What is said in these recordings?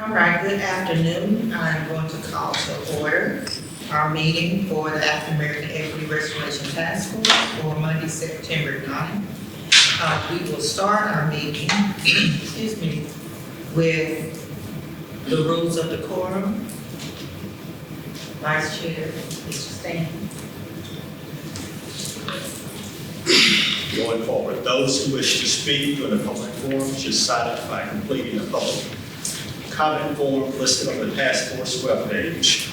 All right, good afternoon. I'm going to call to order our meeting for the African American Equity Restoration Task Force for Monday, September 9th. We will start our meeting, excuse me, with the rules of decorum. Vice Chair, please stand. Going forward, those who wish to speak during a public forum should sign up by completing the public comment form listed on the task force webpage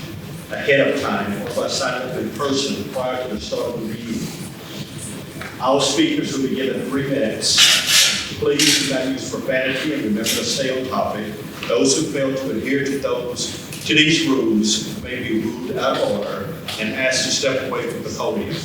ahead of time or by signing up in person prior to the start of the meeting. Our speakers will be given 3 minutes. Please do not use profanity and remember to stay on topic. Those who fail to adhere to these rules may be ruled out of order and asked to step away from the podium.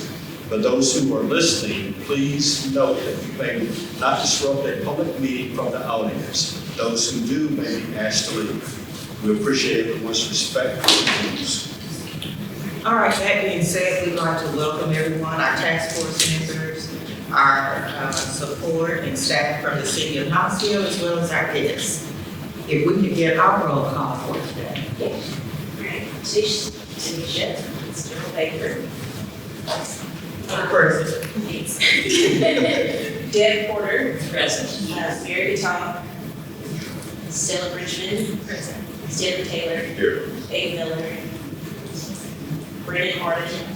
For those who are listening, please note that you may not disrupt a public meeting from the audience. Those who do may be asked to leave. We appreciate everyone's respect for the rules. All right, that being said, we'd like to welcome everyone, our task force members, our support and staff from the city of Knoxville, as well as our guests. If we could get our roll call for today. Right. Tanisha, Mr. Baker. Present. Thanks. Deb Porter. Present. Mary Tom. Stella Bridgman. Present. Stanley Taylor. Here. Abe Miller. Brandon Harden.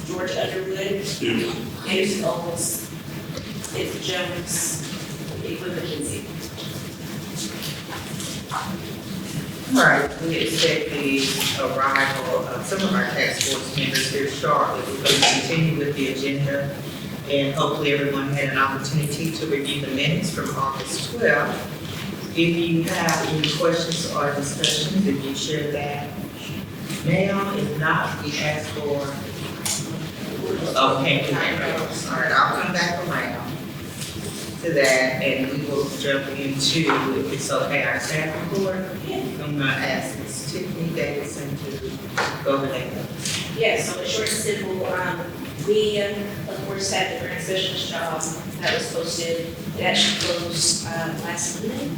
George Underwood. Here. Anderson Owens. Edward Jones. April McKenzie. All right, we expect the arrival of some of our task force members here shortly. We're going to continue with the agenda, and hopefully everyone had an opportunity to review the minutes from August 12th. If you have any questions or discussions, if you share that now, if not, we ask for, okay, all right, I'll come back around to that, and we will jump into, if it's okay, our staff report. I'm gonna ask Ms. Tiffany Davidson to go over that. Yeah, so it's short and simple. We, of course, had the grant specialist job that was posted. It actually closed last Monday.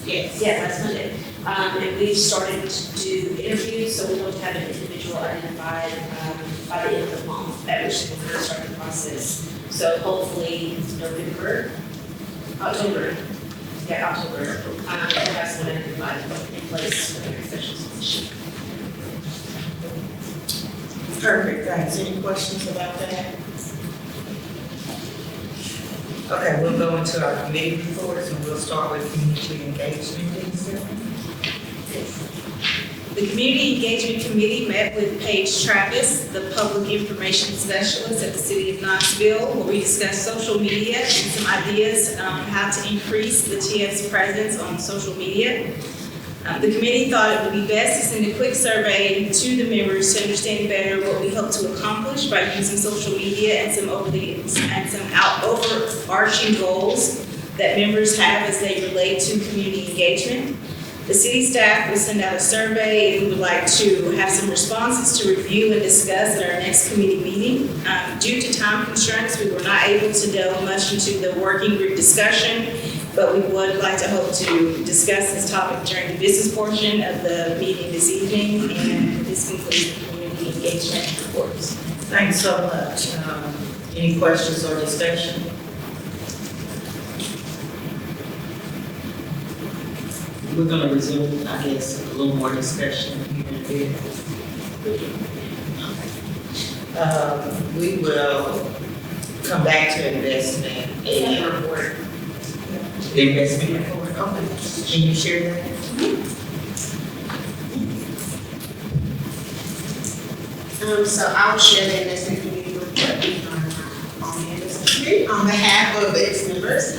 Yes. Yeah, last Monday. And we've started to do interviews, so we hope to have an individual identified by the end of the month, at which we're going to start the process. So hopefully October. Yeah, October. That's when identified in place for the grant specialist position. Perfect, thanks. Any questions about that? Okay, we'll go into our committee reports, and we'll start with community engagement. The Community Engagement Committee met with Paige Travis, the Public Information Specialist at the City of Knoxville, where we discussed social media and some ideas on how to increase the TF's presence on social media. The committee thought it would be best to send a quick survey to the members to understand better what we hope to accomplish by using social media and some overarching goals that members have as they relate to community engagement. The city staff will send out a survey, and we would like to have some responses to review and discuss at our next committee meeting. Due to time constraints, we were not able to delve much into the working group discussion, but we would like to hope to discuss this topic during the business portion of the meeting this evening, and this concludes the community engagement reports. Thanks so much. Any questions or discussion? We're gonna resume, I guess, a little more discussion here in a bit. We will come back to investment and Report. the investment report. Okay, can you share that? So I'll share the investment committee report on the investment committee on behalf of its members.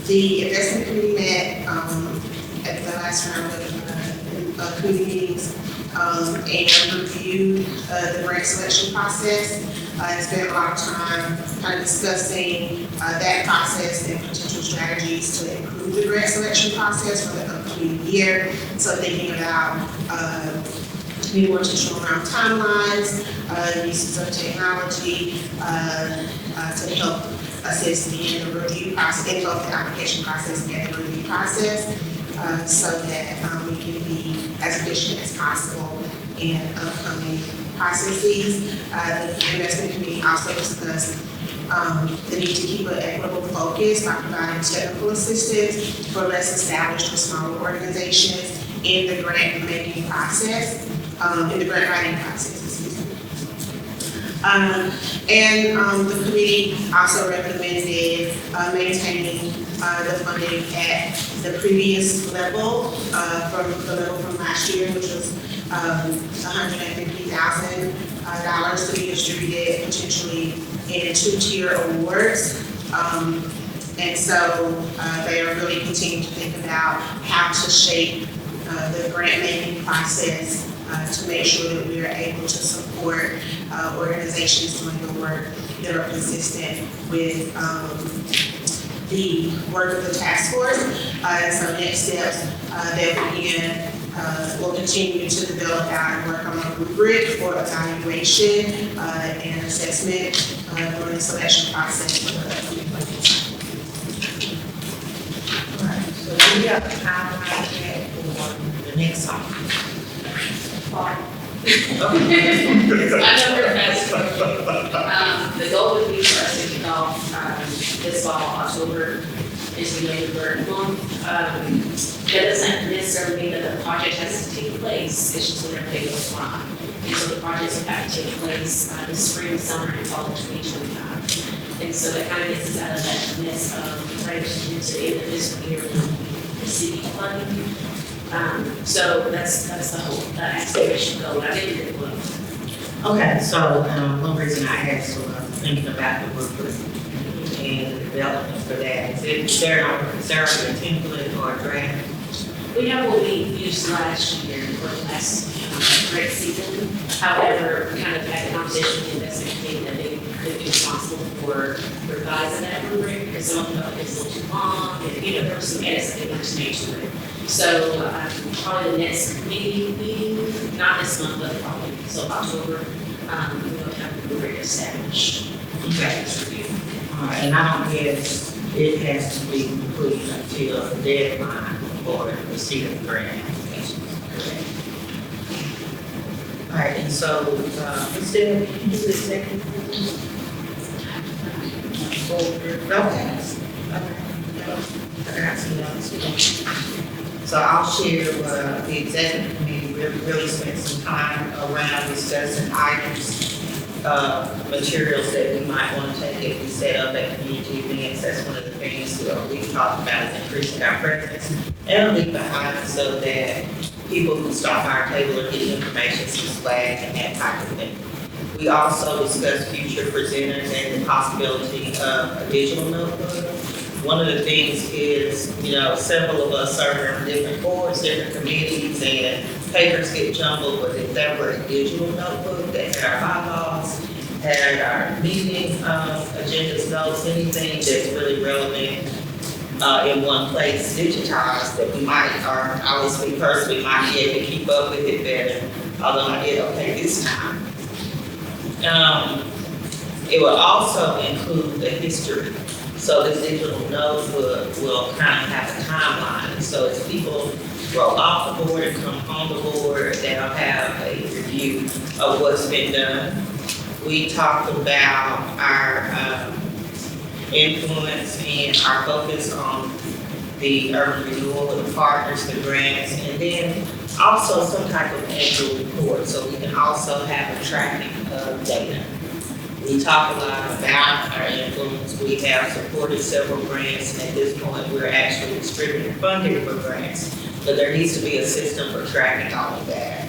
The investment committee met at the last round of committee meetings and reviewed the grant selection process. It's been a lot of time kind of discussing that process and potential strategies to improve the grant selection process for the upcoming year. So thinking about be more intentional around timelines, uses of technology to help assist me in the review process, in both the application process and the review process, so that we can be as efficient as possible in upcoming processes. The investment committee also discussed the need to keep an equitable focus by providing technical assistance for less established or smaller organizations in the grant making process, in the grant writing process, excuse me. The committee also recommended maintaining the funding at the previous level, from the level from last year, which was $150,000 to be distributed potentially in 2-tier awards. And so they are really continuing to think about how to shape the grant making process to make sure that we are able to support organizations doing the work that are consistent with the work of the task force. So next steps that we will continue to develop out and work on a rubric for evaluation and assessment during the selection process for the upcoming budget. Alright, so we have a timeline for the next song. I know we're fast. The goal would be for us to kick off this fall, October is the Labor Burden Month. That doesn't necessarily mean that the project has to take place, it's just when everything goes wrong. And so the projects will have to take place in spring, summer, and fall of 2025. And so that kind of gets us out of that mess of trying to get to the end of this year with the city funding. So that's the whole, that aspiration goal. I didn't get it well. Okay, so one reason I asked was thinking about the rubric and the development for that. Is there a template or a draft? We have what we used last year for last grade season. However, we kind of had a conversation with the investment committee that they could be responsible for revising that rubric because some of them felt it's a little too long and there were some edits that they wanted to make to it. So probably the next meeting, not this month, but probably, so October, we'll have the rubric established. Okay. Alright, and I don't guess it has to be complete until the deadline for the receipt of the grant applications. Correct. Alright, and so, instead of the executive. Okay. I got some notes. So I'll share, the executive committee really spent some time around discussing items, materials that we might want to take if we set up at community events. That's one of the things we've talked about is increasing our presence and leave behind so that people who stop by our table or get information, some swag and that type of thing. We also discussed future presenters and the possibility of a digital notebook. One of the things is, several of us serve on different boards, different committees, and papers get jumbled, but if there were a digital notebook that had our bylaws, had our meeting agendas, notes, anything that's really relevant in one place, digitized, that we might, or I would speak personally, might be able to keep up with it better, although I did okay this time. It will also include the history. So this digital notebook will kind of have a timeline. So as people roll off the board and come on the board, they'll have a review of what's been done. We talked about our influence and our focus on the urban renewal, the partners, the grants, and then also some type of annual report. So we can also have a tracking of data. We talk a lot about our influence. We have supported several grants, and at this point, we're actually distributing funding for grants. But there needs to be a system for tracking all of that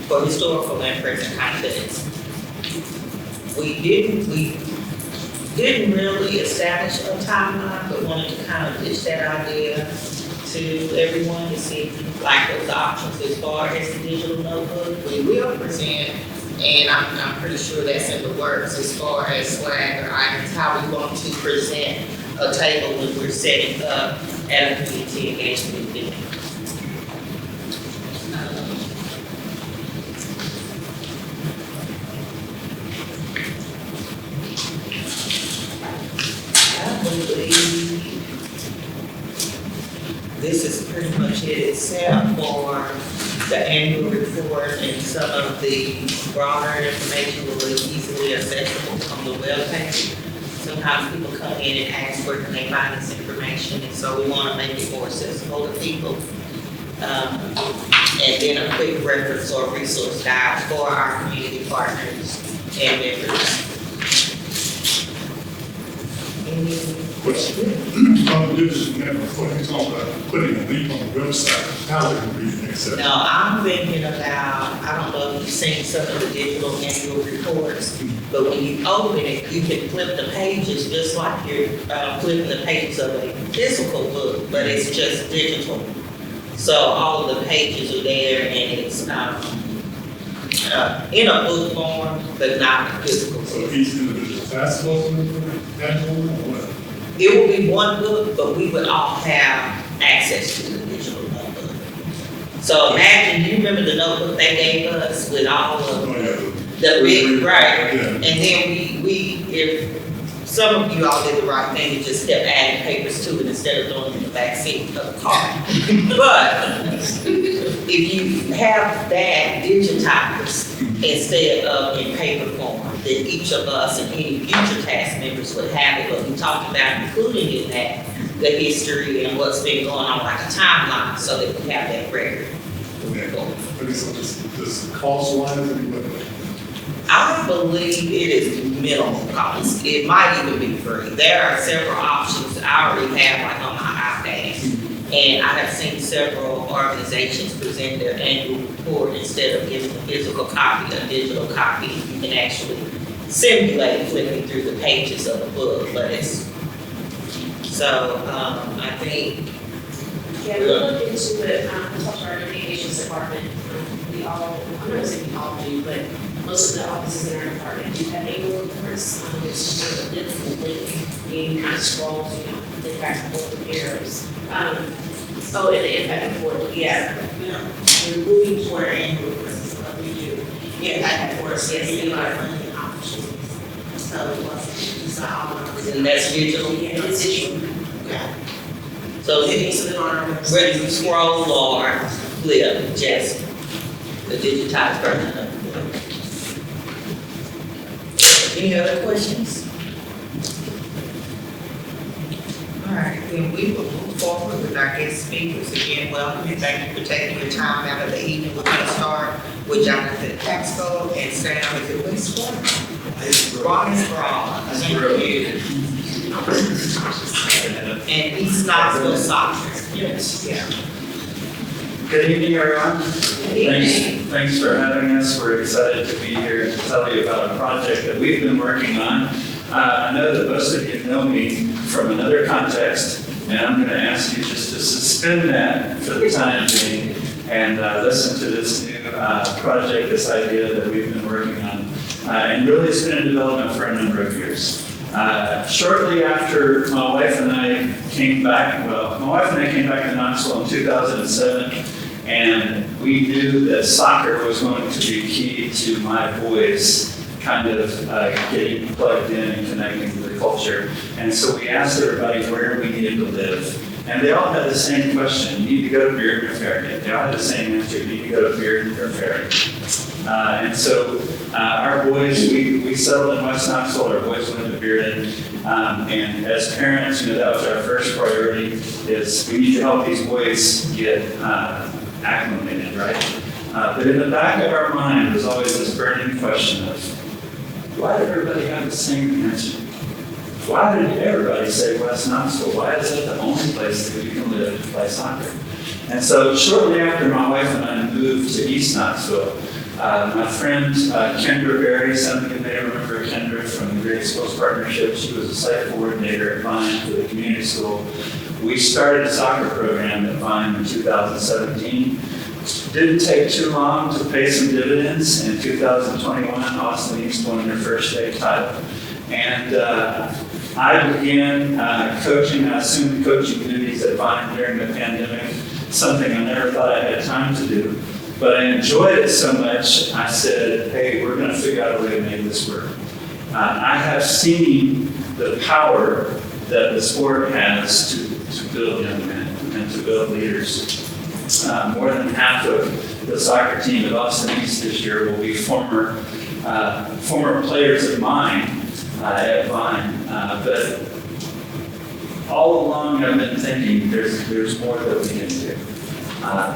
for historical and present candidates. We didn't really establish a timeline, but wanted to kind of pitch that idea to everyone to see like those options as far as the digital notebook. We will present. And I'm pretty sure that's in the works as far as swag or items, how we want to present a table when we're setting up at a community engagement event. this is pretty much it, except for the annual report and some of the broader information will be easily accessible on the webpage. Sometimes people come in and ask where can they find this information, and so we want to make it more accessible to people. And then a quick reference or resource guide for our community partners and members. This is what he's talking about, putting a link on the website, how they can read and access. Now, I'm thinking about, I don't know if you've seen some of the digital annual reports, but when you open it, you can flip the pages just like you're flipping the pages of a physical book, but it's just digital. So all of the pages are there and it's in a book form, but not a physical So book. each individual task force annual or what? It will be one book, but we would all have access to the digital notebook. So imagine, you remember the notebook they gave us with all of Oh, yeah. the big, right? Yeah. And then if some of you all did the right thing and just kept adding papers to it instead of throwing it in the back seat of the car. But if you have that digitized instead of in paper form, then each of us and any future task members would have it. But we talked about including in that the history and what's been going on, like a timeline, so that we have that record. Okay, so this cost wise, anybody? I believe it is minimal cost. It might even be free. There are several options I already have, like on my iPad. And I have seen several organizations present their annual report instead of giving a physical copy, a digital copy. You can actually simulate flipping through the pages of the book, but it's, so, I think, Yeah, we looked into it, we talked to our communications department, we all, I'm not gonna say we all do, but most of the offices in our department do have annual reports, it's just a different link, you kind of scroll, the back and forth with arrows. Oh, and the impact report, yeah. we're moving toward annual reports, what we do. Yeah, that reports, yes, Yes, we we are are. funding options. So, it's all of us. And that's digital? Yeah, it's digital. Yeah. So, It's on our website. whether you scroll or flip, just the digitized version of the book. Any other questions? All right, then we will move forward with our guest speakers. Again, welcome and thank you for taking your time out of the evening. We're going to start with Jonathan Pasco and Sam, is it Westbrook? Ron is Broad. Thank you. And East Knoxville Soccer. Yes. Yeah. Good evening, everyone. evening. Thanks for having us. We're excited to be here to tell you about a project that we've been working on. I know that most of you know me from another context, and I'm going to ask you just to suspend that for the time being and listen to this new project, this idea that we've been working on. And really, it's been in development for a number of years. Shortly after my wife and I came back to Knoxville in 2007, and we knew that soccer was going to be key to my boys kind of getting plugged in and connecting to the culture. And so we asked everybody where we needed to live. And they all had the same question: you need to go to Bearden or Farragut. They all had the same answer: you need to go to Bearden or Farragut. And so our boys, we settled in West Knoxville. Our boys went to Bearden. And as parents, that was our first priority, is we need to help these boys get acclimated, right? But in the back of our mind was always this burning question of, why did everybody have the same answer? Why did everybody say West Knoxville? Why is that the only place that we can live to play soccer? And so shortly after my wife and I moved to East Knoxville, my friend Kendra Berry, some of you may remember Kendra from the Great Schools Partnership. She was a site coordinator at Vine for the community school. We started a soccer program at Vine in 2017. Didn't take too long to pay some dividends. In 2021, Austin East won their first state title. And I began coaching, I assumed coaching duties at Vine during the pandemic, something I never thought I had time to do. But I enjoyed it so much, I said, hey, we're going to figure out a way to make this work. I have seen the power that the sport has to build young men. And plan to build leaders. More than half of the soccer team at Austin East this year will be former players of mine at Vine. But all along I've been thinking there's more that we can do.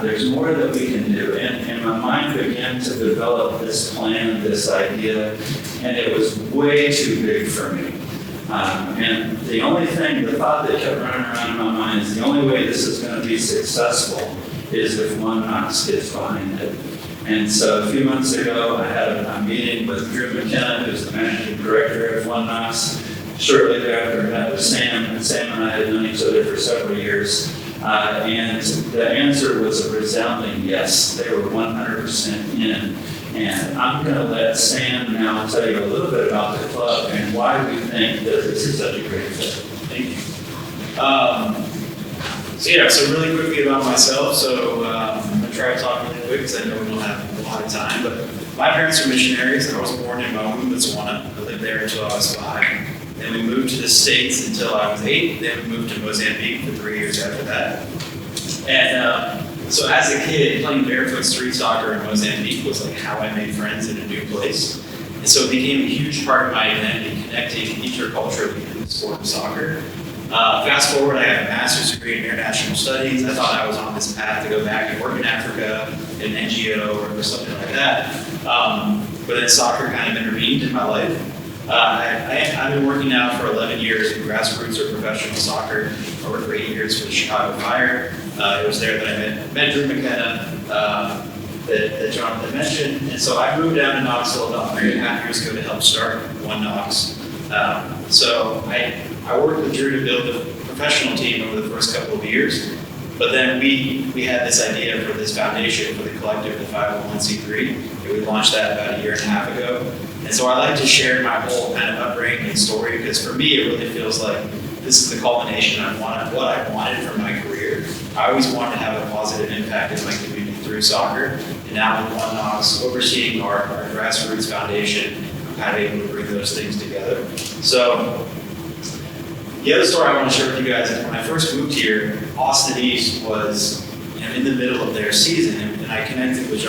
There's more that we can do. And my mind began to develop this plan, this idea, and it was way too big for me. And the thought that kept running around in my mind is the only way this is going to be successful is if One Knox gets behind it. And so a few months ago, I had a meeting with Drew McKenna, who's the managing director of One Knox. Shortly thereafter, I met with Sam, and Sam and I had known each other for several years. And the answer was a resounding yes. They were 100% in. And I'm going to let Sam now tell you a little bit about the club and why we think that this is such a great fit. Thank you. So really quickly about myself. So I'm going to try to talk really quick because I know we don't have a lot of time. But my parents are missionaries. I was born in Maumee, Botswana. I lived there until I was 5. Then we moved to the States until I was 8. Then we moved to Mozambique for 3 years after that. And so as a kid, playing barefoot street soccer in Mozambique was like how I made friends in a new place. And so it became a huge part of my identity, connecting interculturally in the sport of soccer. Fast forward, I have a master's degree in international studies. I thought I was on this path to go back and work in Africa, in an NGO or something like that. But then soccer kind of intervened in my life. I've been working now for 11 years in grassroots or professional soccer. I worked for 8 years for the Chicago Fire. It was there that I met Drew McKenna, that Jonathan mentioned. And so I moved down to Knoxville about 3.5 years ago to help start One Knox. So I worked with Drew to build a professional team over the first couple of years. But then we had this idea for this foundation for the collective, the 501c3, and we launched that about 1.5 years ago. And so I like to share my whole kind of upbringing and story because for me it really feels like this is the culmination of what I wanted from my career. I always wanted to have a positive impact in my community through soccer, and now with One Knox overseeing our grassroots foundation, I'm kind of able to bring those things together. So the other story I want to share with you guys is when I first moved here, Austin East was in the middle of their season, and I connected with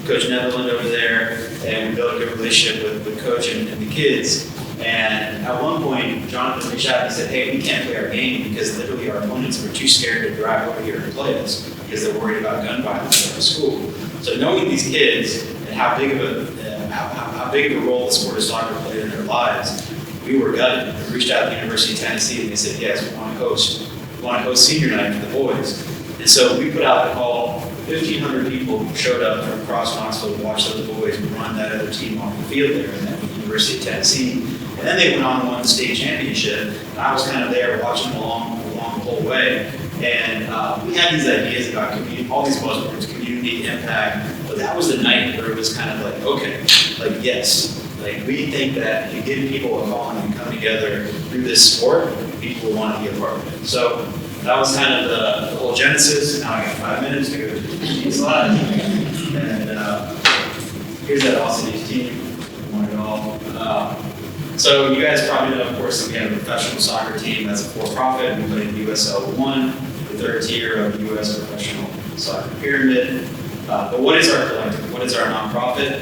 Coach Netherland over there, and we built a good relationship with Coach and the kids. And at one point, Jonathan reached out and said, "Hey, we can't play our game because literally our opponents were too scared to drive over here and play us because they're worried about gun violence at the school." So knowing these kids and how big of a role the sport of soccer played in their lives, we were gutted. We reached out to the University of Tennessee and they said, "Yes, we want to host senior night for the boys." And so we put out the call. 1,500 people showed up from across Knoxville to watch those boys run that other team off the field there in the University of Tennessee. And then they went on and won the state championship. And I was kind of there watching them along the whole way. And we had these ideas about community, all these buzzwords, community, impact. But that was the night where it was kind of like, okay, like yes. Like we think that if you give people a call and come together through this sport, people will want to be a part of it. So that was kind of the whole genesis. Now I got 5 minutes to go to the slide. And here's that Austin East team. Won it all. So you guys probably know, of course, that we have a professional soccer team that's a for-profit. We play in USL 1, the third tier of the U.S. professional soccer pyramid. But what is our collective? What is our nonprofit?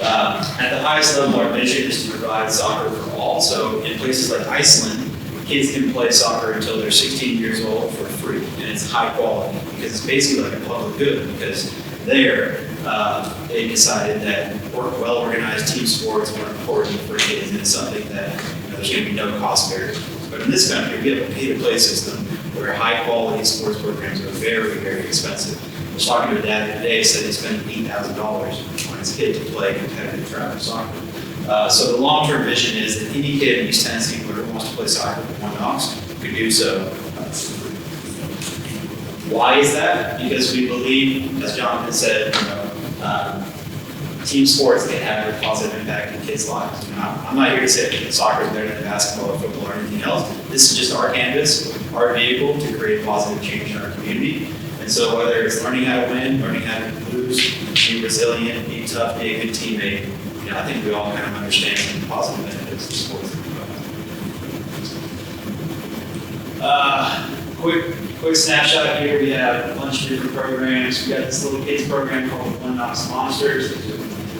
At the highest level, our mission is to provide soccer for all. So in places like Iceland, kids can play soccer until they're 16 years old for free, and it's high quality because it's basically like a public good because there they decided that well-organized team sports were important for kids and it's something that there's going to be no cost barrier. But in this country, we have a pay-to-play system where high-quality sports programs are very, very expensive. I was talking to a dad the other day, said he spent $8,000 on his kid to play competitive travel soccer. So the long-term vision is that any kid in East Tennessee who wants to play soccer with One Knox could do so. Why is that? Because we believe, as Jonathan said, team sports can have a positive impact in kids' lives. I'm not here to say that soccer is better than basketball or football or anything else. This is just our canvas, our vehicle to create positive change in our community. And so whether it's learning how to win, learning how to lose, be resilient, be tough, be a good teammate, I think we all kind of understand the positive benefits of sports. Quick quick snapshot here, we have a bunch of different programs. We got this little kids program called One Knox Monsters. They do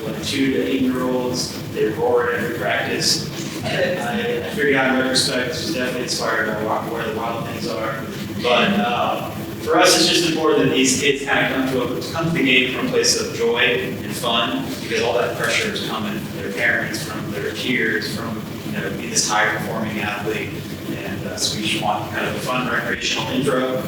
like 2 to 8-year-olds. They roar at every practice. I figured out in retrospect, this was definitely inspired by where the wild things are. But for us, it's just important that these kids kind of come to the game from a place of joy and fun, because all that pressure is coming from their parents, from their peers, from being this high-performing athlete. And so we just want kind of a fun recreational intro.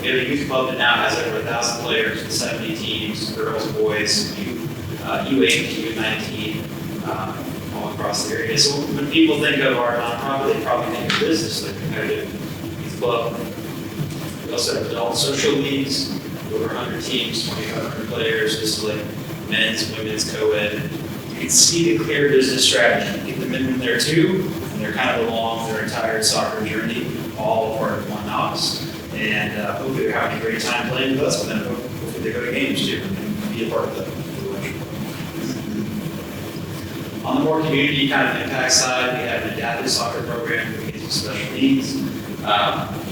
We have a youth club that now has over 1,000 players with 70 teams, girls, boys, U8, U19, all across the area. So when people think of our nonprofit, they probably think of business, like competitive youth club. We also have adult social leagues, over 100 teams, 2,500 players. This is like men's, women's, co-ed. You can see the clear business strategy. Get the men in there too, and they're kind of along their entire soccer journey, all part of One Knox. And hopefully they're having a great time playing with us, but then hopefully they go to games too and be a part of the On the more community kind of impact side, we have an adaptive soccer program for kids with special needs. The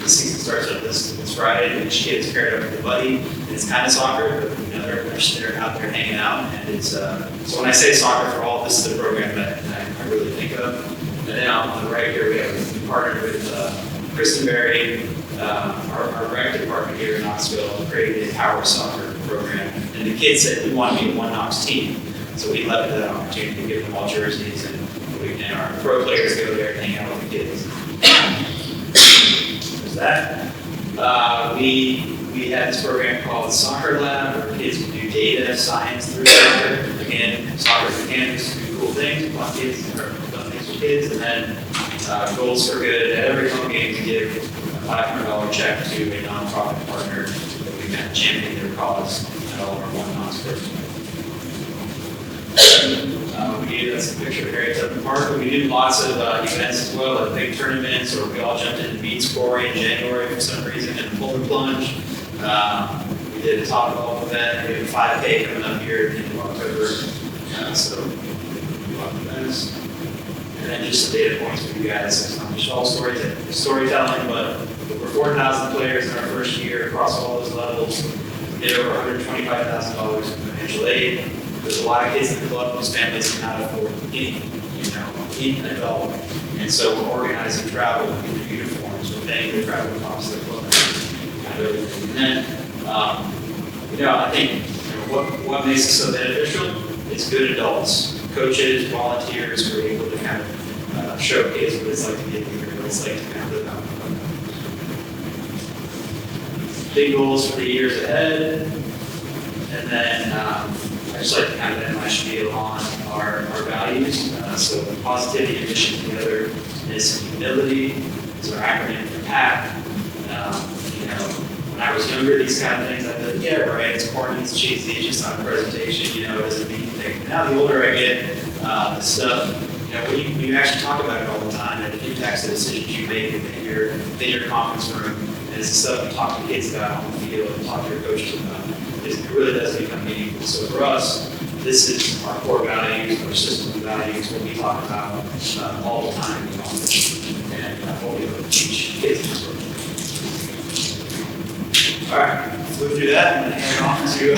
season starts up this Friday, and each kid is paired up with a buddy. And it's kind of soccer, but they're out there hanging out. And it's so when I say soccer for all, this is the program that I really think of. And then on the right here, we partnered with Kristen Berry, our rec department here in Knoxville, created a power soccer program. And the kids said we want to be a One Knox team. So we left that opportunity to give them all jerseys, and our pro players go there and hang out with the kids. There's that. We had this program called Soccer Lab, where kids can do data science through soccer. Again, soccer mechanics, do cool things, fun things with kids, and then Goals for Good. At every home game, we give a $500 check to a nonprofit partner that we can champion their cause at all of our One Knox programs. That's a picture of Aaertf Park, but we do lots of events as well, like big tournaments, or we all jumped into bead scoring in January for some reason, and polar plunge. We did a top golf event. We have a 5K coming up here at the end of October. So we love events. And then just some data points for you guys. It's not just all storytelling, but over 4,000 players in our first year across all those levels. We did over $125,000 in financial aid. There's a lot of kids in the club whose families cannot afford anything, in an adult. And so we're organizing travel in the uniforms, we're paying the travel costs of the club, kind of everything. And then, I think what makes it so beneficial is good adults, coaches, volunteers who are able to kind of showcase what it's like to get here, what it's like to kind of live out. Big goals for the years ahead. And then I just like to kind of end my spiel on our values. So positivity and mission together is humility. It's our acronym for PAC. When I was younger, these kind of things, I thought, yeah, right, it's corny, it's cheesy, it's just not a presentation, it doesn't mean anything. Now the older I get, the stuff, when you actually talk about it all the time, it impacts the decisions you make within your conference room. And it's the stuff you talk to kids about on the field and talk to your coaches about. It really does become meaningful. So for us, this is our core values, our system of values, what we talk about all the time in the office, and what we hope to teach kids in this program. All right, let's move through that. I'm going to hand off to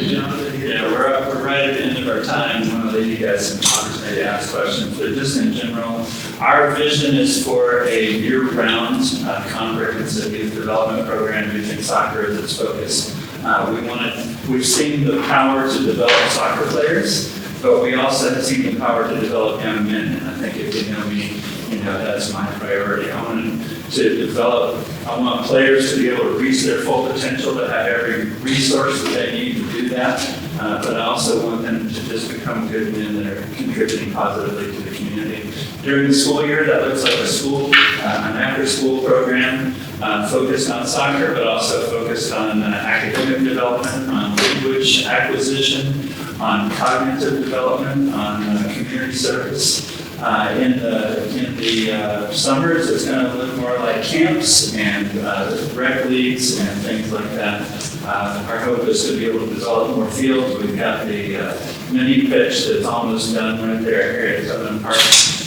Jonathan. Yeah, we're right at the end of our time. I want to leave you guys some opportunity to ask questions, but just in general, our vision is for a year-round comprehensive youth development program using soccer as its focus. We've seen the power to develop soccer players, but we also have seen the power to develop young men. And I think if you know me, that's my priority. I want players to be able to reach their full potential, to have every resource that they need to do that. But I also want them to just become good men that are contributing positively to the community. During the school year, that looks like an after-school program focused on soccer, but also focused on academic development, on language acquisition, on cognitive development, on community service. In the summers, it's going to look more like camps and rec leagues and things like that. Our hope is to be able to develop more fields. We've got the mini pitch that's almost done right there here at Southern Park,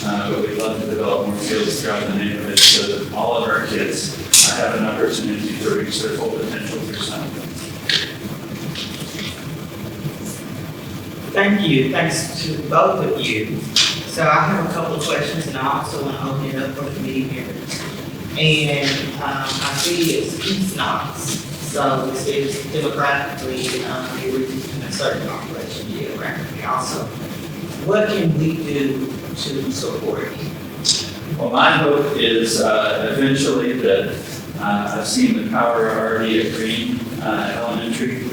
but we'd love to develop more fields throughout the neighborhood so that all of our kids have an opportunity to reach their full potential through some of them. Thank you, thanks to both of you. So I have a couple of questions, and I also want to open it up for the committee members. And I see it's East Knox, so this is demographically, a certain population geographically also. What can we do to support you? Well, my hope is eventually that I've seen the power already at Green Elementary.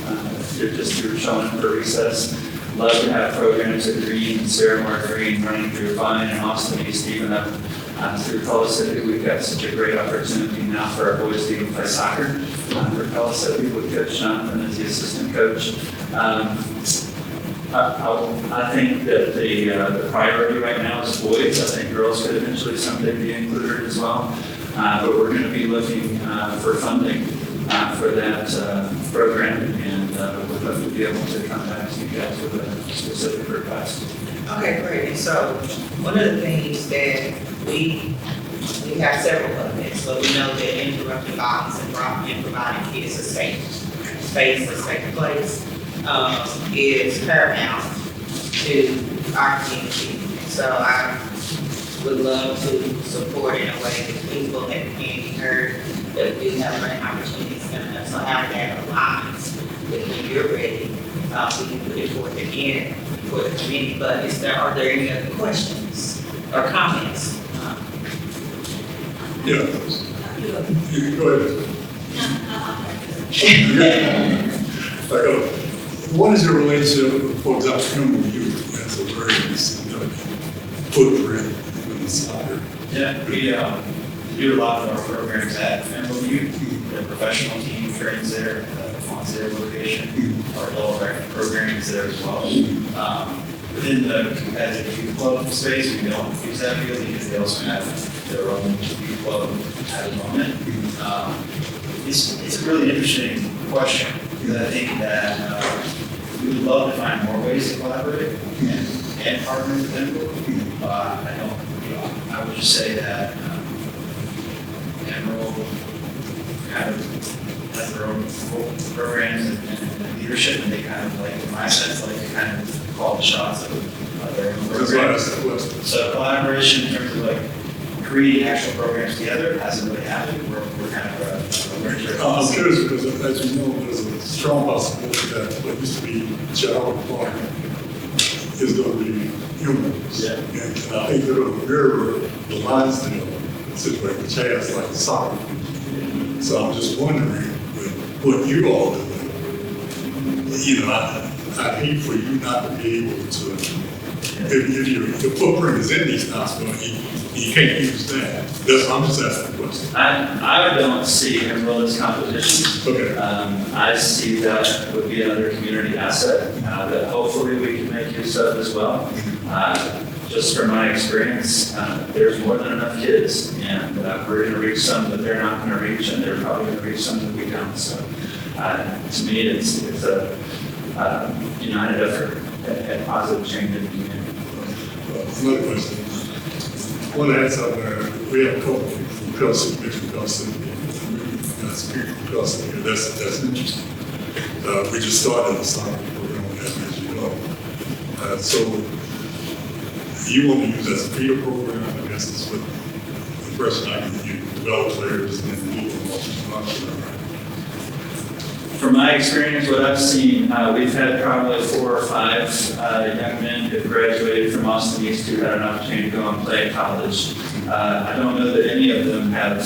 They're just showing up for recess. Love to have programs at Green, Sarah Green, running through Vine and Austin East, even up through Pellissippi. We've got such a great opportunity now for our boys to even play soccer for Pellissippi with Coach Jonathan as the assistant coach. I think that the priority right now is boys. I think girls could eventually someday be included as well. But we're going to be looking for funding for that program, and we'd love to be able to come back to you guys with a specific request. Okay, great. And so one of the things that we have several events, but we know that interrupting violence and providing kids a safe space, a safe place, is paramount to our community. So I would love to support in a way that people that can be heard, that we have great opportunities, and so how that aligns with when you're ready, we can put it forth again for the committee. But are there any other questions or comments? Yeah. You go ahead. What is your relationship, for example, with you as a very significant footprint in the soccer? Yeah, we do a lot of our programs at Emerald Youth. The professional team trains there, on their location. Our adult rec program is there as well. Within the competitive youth club space, we don't use that field because they also have their own youth club at the moment. It's a really interesting question, because I think that we would love to find more ways to collaborate and partner with them. I would just say that Emerald kind of has their own programs and leadership, and they kind of, like, in my sense, like, they kind of call the shots of their own programs. So collaboration in terms of, like, creating actual programs together hasn't really happened. We're kind of a learning curve. I'm curious because, as you know, there's a strong possibility that what used to be child park is going to be humans. Yeah. And I think they're going to mirror the Lonsdale situation, which has like soccer. So I'm just wondering, with what you all do, you know, I hate for you not to be able to, if your footprint is in these hospitals, you can't use that. I'm just asking the question. I don't see Emerald as competition. Okay. I see that would be another community asset that hopefully we can make use of as well. Just from my experience, there's more than enough kids, and we're going to reach some that they're not going to reach, and they're probably going to reach some that we don't. So to me, it's a united effort and positive change in the community. Another question. One answer, we have a couple from Pellissippi, Mitchell Pellissippi, some people from Pellissippi. That's interesting. We just started a soccer program on that, as you know. So you want to use that as a feeder program, I guess is what the person I can you develop players and then move them off the sponsor, right? From my experience, what I've seen, we've had probably 4 or 5 young men who graduated from Austin East who had an opportunity to go and play at college. I don't know that any of them have,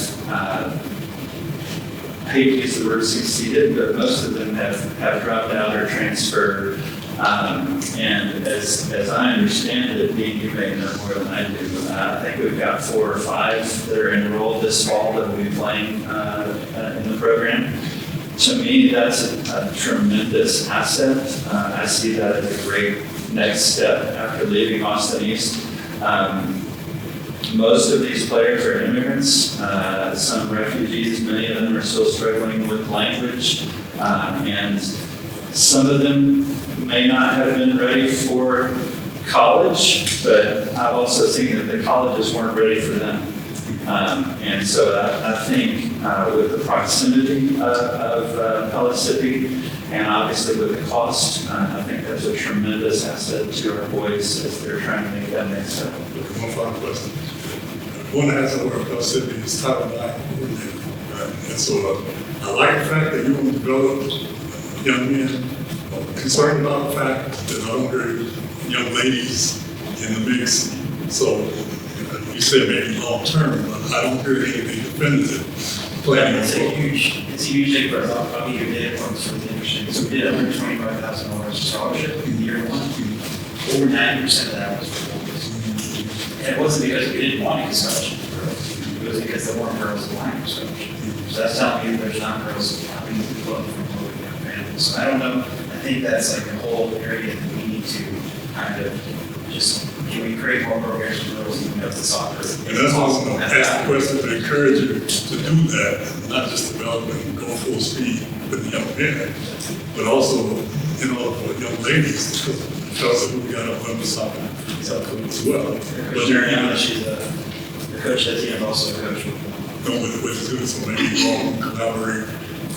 I hate to use the word succeeded, but most of them have dropped out or transferred. And as I understand it, Dean, you may know more than I do, I think we've got 4 or 5 that are enrolled this fall that will be playing in the program. To me, that's a tremendous asset. I see that as a great next step after leaving Austin East. Most of these players are immigrants, some refugees, many of them are still struggling with language, and some of them may not have been ready for college, but I've also seen that the colleges weren't ready for them. And so I think with the proximity of Pellissippi and obviously with the cost, I think that's a tremendous asset to our boys as they're trying to make that next step. One final question. One that has over Pellissippi is Title IX coordinator. And so I like the fact that you want to develop young men. I'm concerned about the fact that I don't hear young ladies in the mix. So you said maybe long term, but I don't hear anything definitive. Planning It's a huge thing for us. I'll give you data points from the interesting. So we did $125,000 scholarship in year one. Over 90% of that was for boys. And it wasn't because we didn't want any scholarship for girls. It was because there weren't girls applying for scholarship. So that's telling you there's not girls applying to the club from low income families. So I don't know. I think that's like a whole area that we need to kind of just, can we create more programs for girls even though it's a soccer? And that's why I'm going to ask the question to encourage you to do that, not just develop and go full speed with young men, but also, for young ladies, because we got a women's soccer as well. Coach Ariana, she's the coach of that team, also a coach with Going with the students, so maybe we all collaborate,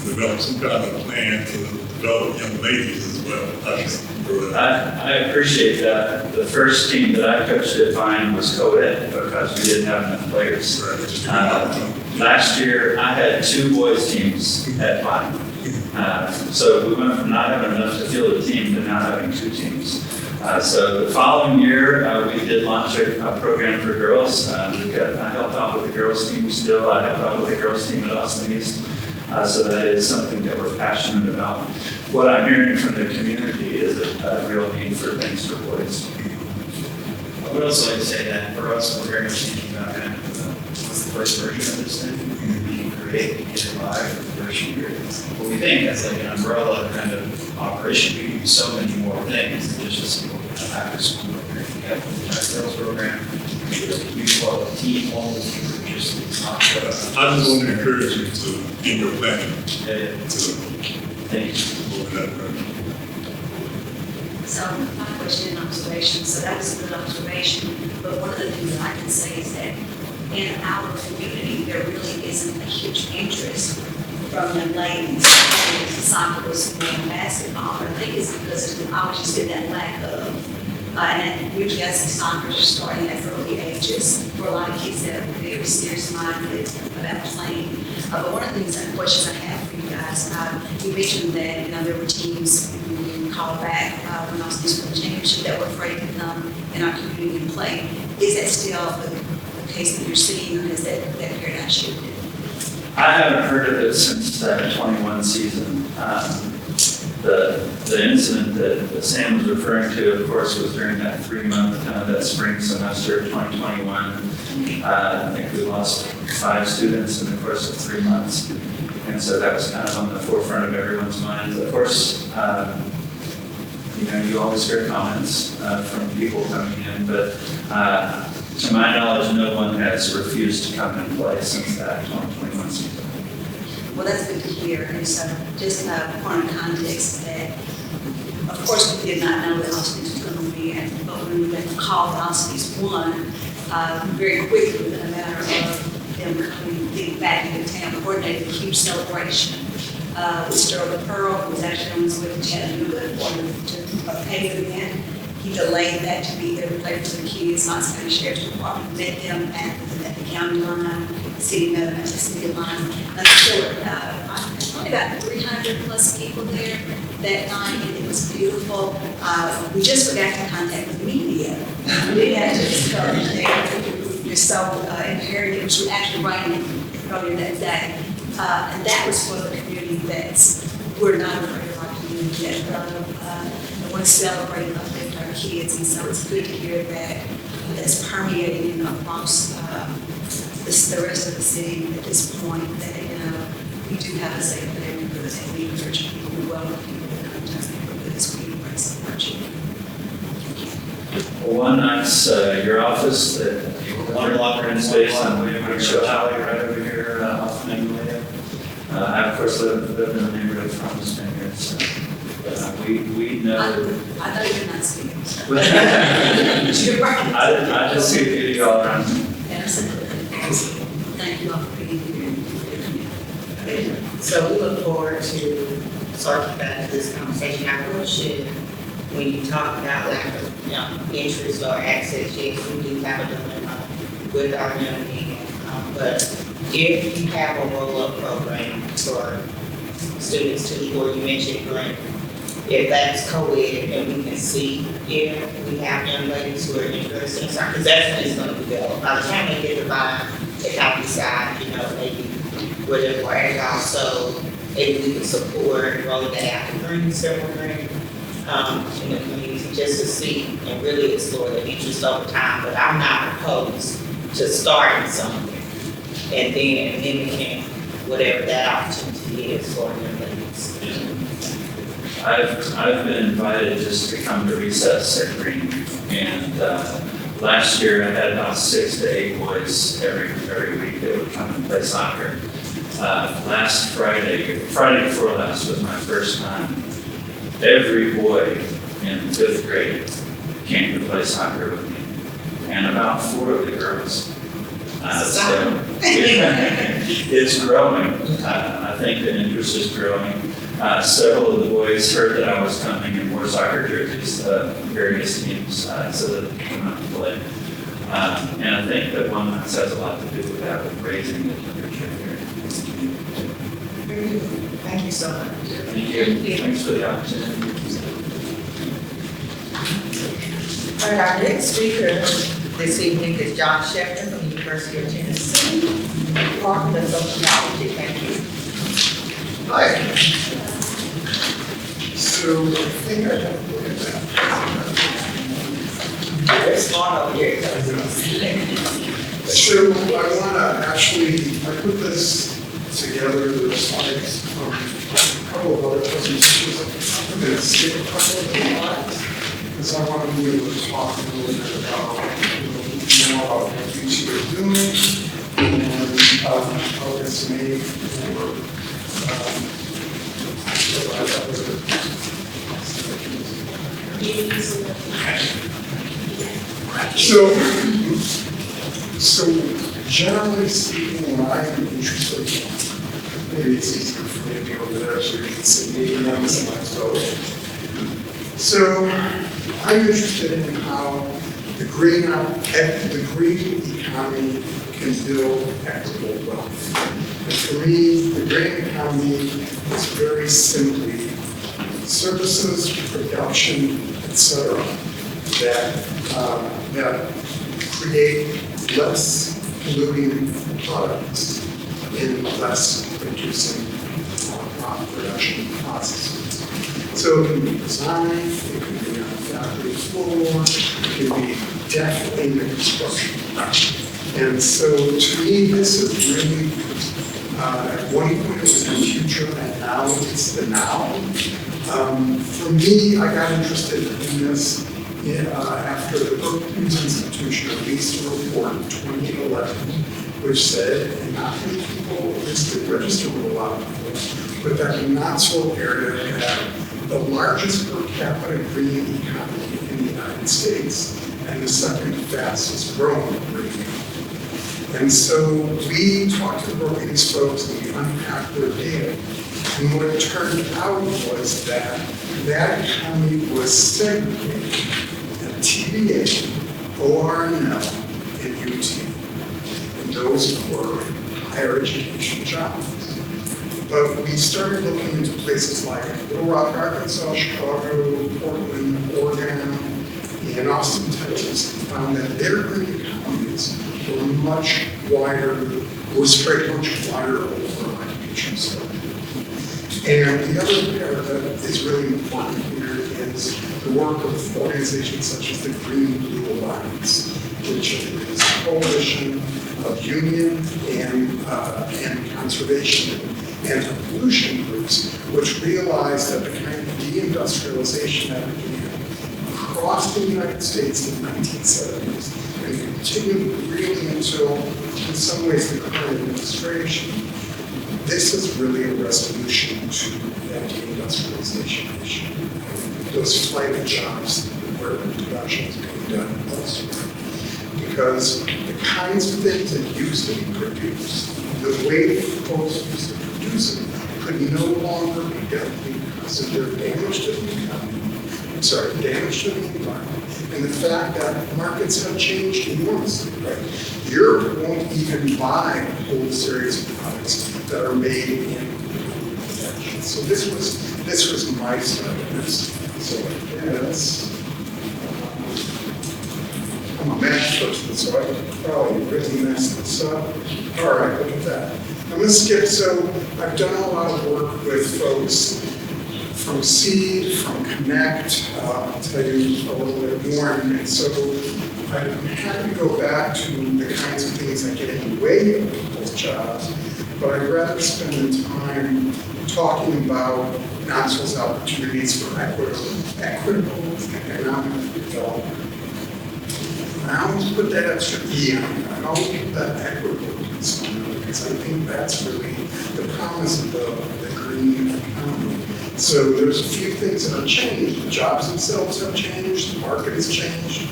develop some kind of plan to develop young ladies as well. I just throw that. I appreciate that. The first team that I coached at Vine was co-ed because we didn't have enough players. Last year, I had 2 boys teams at Vine. So we went from not having enough to field a team to now having 2 teams. So the following year, we did launch a program for girls. I helped out with the girls team still. I helped out with the girls team at Austin East. So that is something that we're passionate about. What I'm hearing from the community is a real need for things for boys. I would also like to say that for us, we're very much thinking about kind of what's the first version of this thing. We can create and get it live for the first year. But we think as like an umbrella kind of operation, we can do so many more things than just a single after school program. We have the sales program, we call it team homes, just it's not. I just want to encourage you to, in your planning, Thank you. move in that direction. So my question and observation, so that was a good observation, but one of the things that I can say is that in our community, there really isn't a huge interest from young ladies in soccer or basketball. I think it's because we always just get that lack of, and usually I see soccer starting at early ages for a lot of kids that are very serious minded about playing. But one of the things, that questions I have for you guys, you mentioned that, there were teams called back when I was in the championship that were afraid to come in our community and play. Is that still the case that you're seeing, or has that paradigm shifted? I haven't heard of it since the 21 season. The incident that Sam was referring to, of course, was during that 3-month, that spring semester of 2021. I think we lost 5 students in the course of 3 months. And so that was kind of on the forefront of everyone's minds. Of course, you always hear comments from people coming in, but to my knowledge, no one has refused to come and play since that 2021 season. Well, that's good to hear. And so just a point of context that, of course, we did not know that Austin was going to be, but when we got the call that Austin won, very quickly, within a matter of them getting back into town, coordinated a huge celebration with Sterling Pearl, who was actually on his way to Chattanooga to a paid event. He delayed that to be there to play for the kids. Knox County Sheriff's Department met them at the county line, city met them at the city line. Probably about 300 plus people there that night, and it was beautiful. We just forgot to contact the media. We did have to discourage them. We're so imperative. It was actually raining earlier that day. And that was for the community vets. We're not afraid of our community that want to celebrate and uplift our kids. And so it's good to hear that that's permeating amongst the rest of the city at this point, that we do have a safe neighborhood and we encourage people, we welcome people to come to our neighborhood as we embrace our children. Well, one nice, your office, One locker in space, and and we show Charlie right over here off Magnolia. I, of course, live in the neighborhood from the Spaniards, so we know. I know you're not speaking. So. I just see beauty all around. Absolutely. Thank you all for being here. So we look forward to circling back to this conversation. I should, when you talk about lack of, interest or access, yes, we do have a dilemma with our young people. But if you have a roll-up program for students to, or you mentioned grant, if that's co-ed and we can see if we have young ladies who are interested in something, because that's when it's going to develop. By the time they get the vibe, they kind of decide, maybe whether we're agile, so maybe we can support rolling that out to bring several grants in the community just to see and really explore the interest over time. But I'm not opposed to starting something and then mimicking whatever that opportunity is for young ladies. I've been invited just to come to recess at Green, and last year I had about 6 to 8 boys every week that would come and play soccer. Last Friday before last was my first time. Every boy in 5th grade came to play soccer with me, and about 4 of the girls. So it's growing. I think the interest is growing. Several of the boys heard that I was coming and wore soccer jerseys, various teams, so that they come out to play. And I think that one that has a lot to do with that, with raising the temperature here. Thank you so much. Thank you. Thanks for the opportunity. All right, our next speaker this evening is John Shefter from the University of Tennessee, Department of Sociology. Thank you. Hi. So I think I have to look at that. Very smart over here. So I want to I put this together, the slides from a couple of other presentations. I'm going to skip a couple of the slides because I want to be able to talk a little bit about, more about what you two are doing and how it's made for So generally speaking, what I'm interested in, maybe it's easier for me to be over there so you can see me and I'm So I'm interested in how the green economy can build equitable wealth. And for me, the green economy is very simply services, production, etc., that create less polluting products in less producing production processes. So it can be design, it can be on the factory floor, it can be definitely in the construction. And so to me, this is really, at one point it was the future, and now it's the now. For me, I got interested in this after the Brookings Institution released a report in 2011, which said, and not many people registered with a lot of people, but that the Knoxville area had the largest per capita green economy in the United States and the second fastest growing green economy. And so we talked to the Brookings folks and we unpacked their data. And what it turned out was that economy was segregated at TVA, ORNL, and UT. And those were higher education jobs. But we started looking into places like Little Rock, Arkansas, Chicago, Portland, Oregon, and Austin, Texas, and found that their green economies were much wider, were spread much wider over occupation sector. And the other area that is really important here is the work of organizations such as the Green Blue Alliance, which is a coalition of union and conservation and pollution groups, which realized that the kind of deindustrialization that began across the United States in the 1970s and continued really until, in some ways, the current administration, this is really a resolution to that deindustrialization issue. Those flight of jobs where production is being done elsewhere. because the kinds of things that used to be produced, the way folks used to produce them, could no longer be done because of their damage to the economy. Damage to the environment. And the fact that markets have changed enormously, right? Europe won't even buy a whole series of products that are made in production. So this was my study. So I guess, I'm a math person, so I could probably really mess this up. All right, look at that. I'm gonna skip, so I've done a lot of work with folks from Seed, from Connect, I'll tell you a little bit more, and so I'm happy to go back to the kinds of things that get in the way of people's jobs, but I'd rather spend the time talking about NOXL's opportunities for equitable economic development. I always put that extra E on it. I always put that equitable piece on it because I think that's really the promise of the green economy. So there's a few things that have changed. The jobs themselves have changed. The market has changed.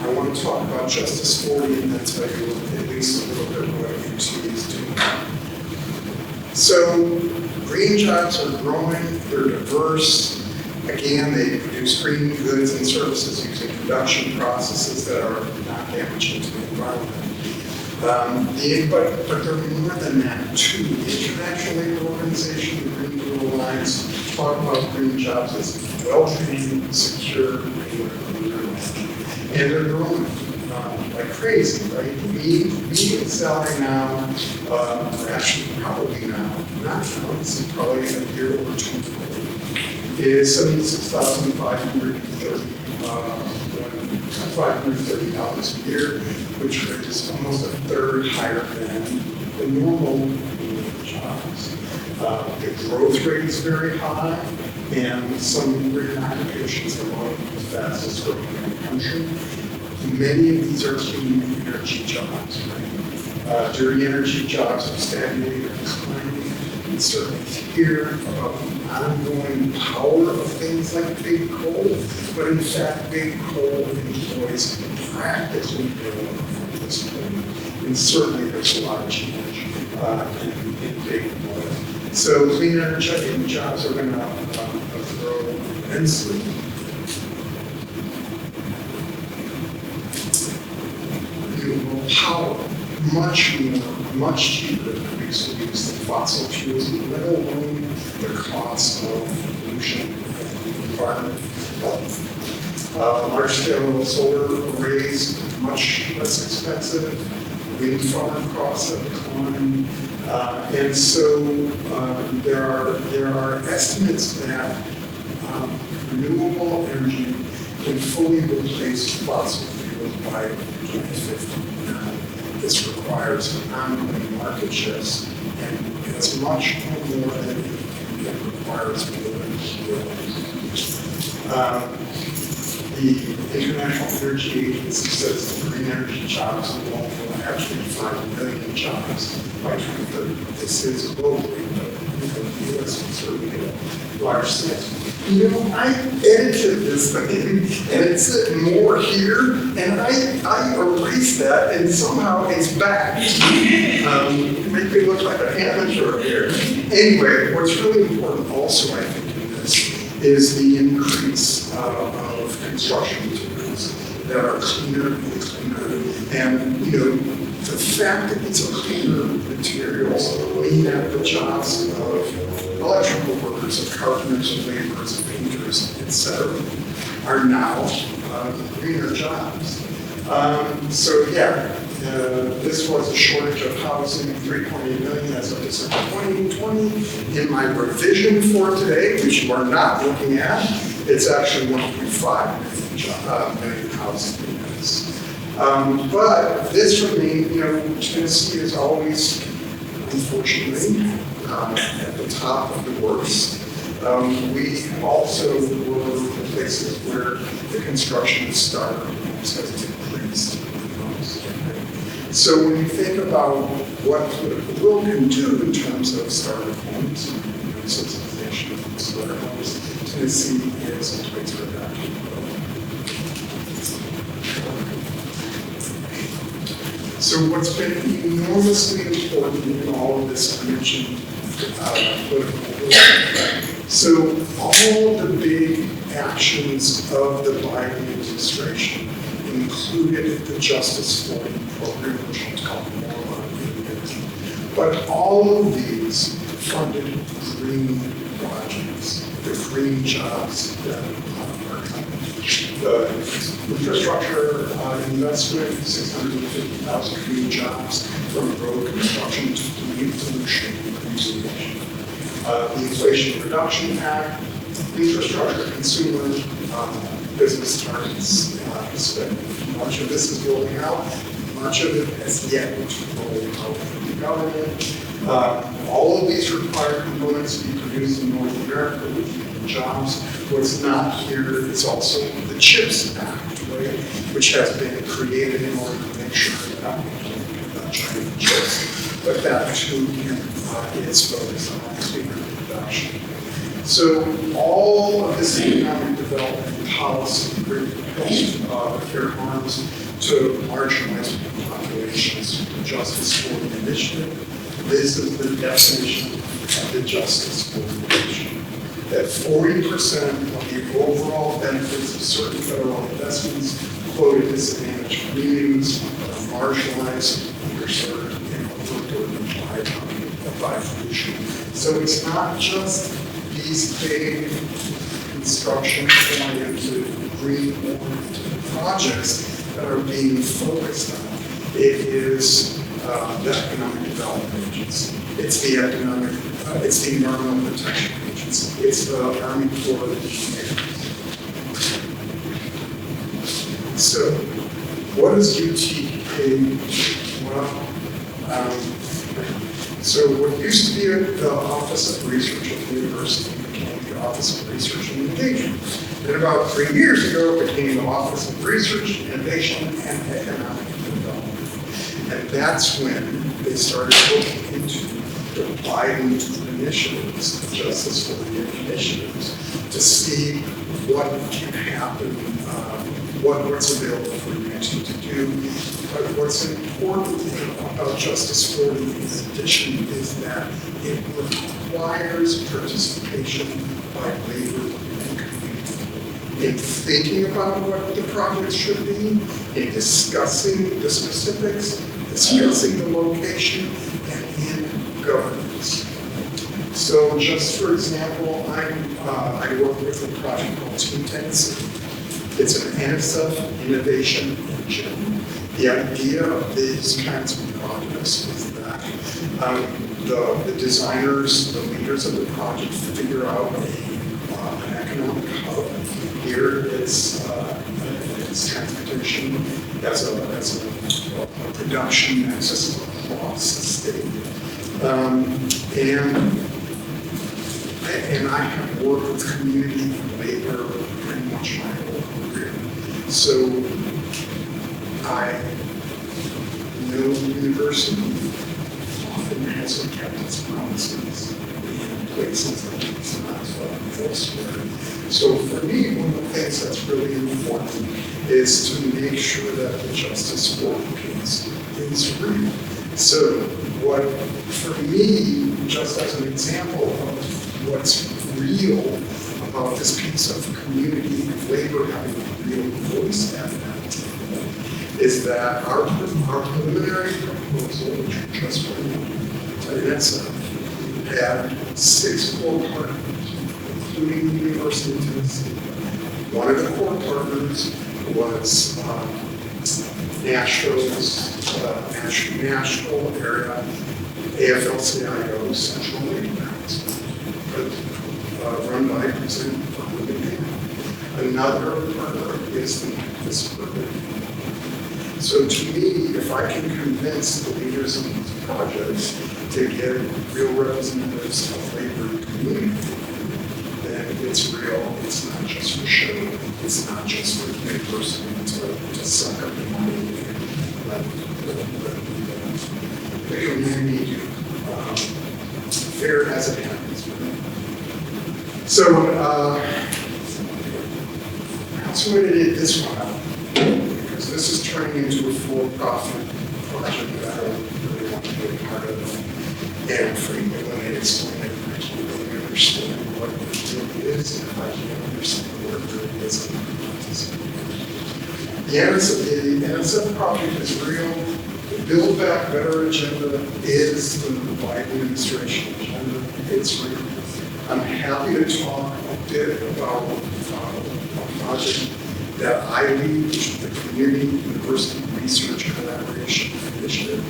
I want to talk about Justice 40 and then tell you at least a little bit what UT is doing. So green jobs are growing. They're diverse. Again, they produce green goods and services using production processes that are not damaging to the environment. But there are more than that too. The International Labor Organization, the Green New Alliance, talk about green jobs as well-trained, secure, and they're growing like crazy, right? Median salary now, actually probably now, not now, this is probably a year or two, is $530 a year, which is almost a third higher than the normal jobs. The growth rate is very high, and some green occupations are one of the fastest growing in the country. Many of these are clean energy jobs, right? Dirty energy jobs are stagnating or declining. We certainly hear about the ongoing power of things like big coal, but in fact, big coal employs practically no one from this point. And certainly there's a lot of change in big oil. So clean energy jobs are going to grow immensely. Renewable power, much cheaper than we used to use the fossil fuels, let alone the cost of pollution and environment health. Large-scale solar arrays, much less expensive. Wind farm costs have declined. And so there are estimates that renewable energy can fully replace fossil fuels by 2050. This requires an ongoing market shifts, and it's much more than it requires for the International Energy Agency says the green energy jobs alone will actually 5 million jobs by 2030. This is globally, but the U.S. will certainly get a large set. You know, I edited this thing, and it said more here, and I erased that, and somehow it's back. Make me look like an amateur here. Anyway, what's really important also, I think, in this is the increase of construction materials that are cleaner and cleaner. And, you know, the fact that these are cleaner materials mean that the jobs of electrical workers, of carpenters, of laborers, of painters, etc., are now greener jobs. So yeah, this was a shortage of housing, 3.8 million as of December 2020. In my revision for today, which you are not looking at, it's actually 1.5 million housing units. But this remains, you know, Tennessee is always, unfortunately, at the top of the worst. We also were the places where the construction of starter homes has increased the most. So when you think about what political will can do in terms of starter homes and subsidization of starter homes, Tennessee is a place where that can go. So what's been enormously important in all of this, I mentioned political will. So all the big actions of the Biden administration included the Justice for You program, which I'll talk more about in a minute. But all of these funded green projects, the green jobs that are coming. The infrastructure investment, 650,000 green jobs from road construction to pollution remediation. The Inflation Reduction Act, infrastructure, consumer, business targets, spending. Much of this is rolling out, much of it has yet to roll out from the government. All of these require components to be produced in North America with jobs. What's not here is also the CHIPS Act, right, which has been created in order to make sure that we can China chips, but that too is focused on cleaner production. So all of this economic development policy brings fair harms to marginalized populations. Justice for the Initiative, this is the definition of the Justice for the Initiative. That 40% of the overall benefits of certain federal investments go to disadvantaged communities, marginalized, underserved, and overburdened by pollution. So it's not just these big construction-oriented, green-oriented projects that are being focused on. It is the Economic Development Agency. It's the it's the Environmental Protection Agency. It's the Army Corps of Engineers. So, what does UT well, so what used to be the Office of Research at the University became the Office of Research and Engagement. Then about 3 years ago, it became the Office of Research, Innovation, and Economic Development. And that's when they started looking into the Biden initiatives, the Justice for the Initiatives, to see what can happen, what's available for UT to do. But what's important about Justice for You in addition is that it requires participation by labor and community in thinking about what the projects should be, in discussing the specifics, discussing the location, and in governance. So just for example, I work with a project called Team Tennessee. It's an NSF innovation engine. The idea of these kinds of projects is that the designers, the leaders of the project figure out an economic hub. Here it's transportation as a production nexus across the state. And I have worked with community and labor pretty much my whole career. So I know the university often hasn't kept its promises in places like it's not elsewhere. So for me, one of the things that's really important is to make sure that the justice work is real. So what, for me, just as an example of what's real about this piece of community and labor having a real voice at that table, is that our preliminary proposal, which we just went in, had 6 core partners, including the University of Tennessee. One of the core partners was Nashville area AFL-CIO Central Labor Council, run by President McCann. Another partner is the Memphis Urban. So to me, if I can convince the leaders of these projects to get real representatives of labor and community, then it's real. It's not just for show. It's not just for the person to suck up the money and let the community do fair as it happens. So, I'm going to edit this one out, because this is turning into a for-profit project that I really want to be a part of. And frankly, when I explain it, I can't really understand what it really is, and if I can't understand what it really is, I'm not participating. The Aaertf project is real. The Build Back Better agenda is the Biden administration agenda. It's real. I'm happy to talk a bit about a project that I lead, which is the Community University Research Collaboration Initiative.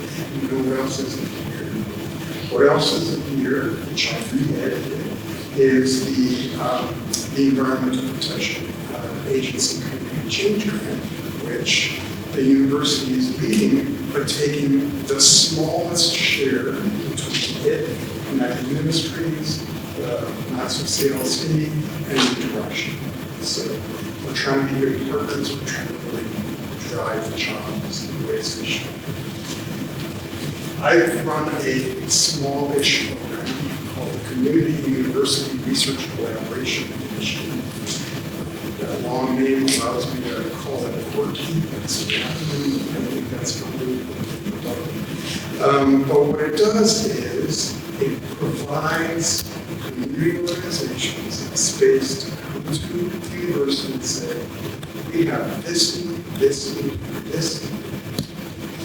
You know what else isn't here? What else isn't here, which I re-edited, is the Environmental Protection Agency Community Change Grant, which the university is leading, but taking the smallest share between it and that ministries, Master's CLC, and the direction. So we're trying to be good partners, we're trying to really drive the jobs in ways we should. I run a small-ish program called the Community University Research Collaboration Initiative. That long name allows me to call it quirky. That's an acronym. I think that's probably but what it does is it provides community organizations a space to come to the university and say, we have this need, this need, this need.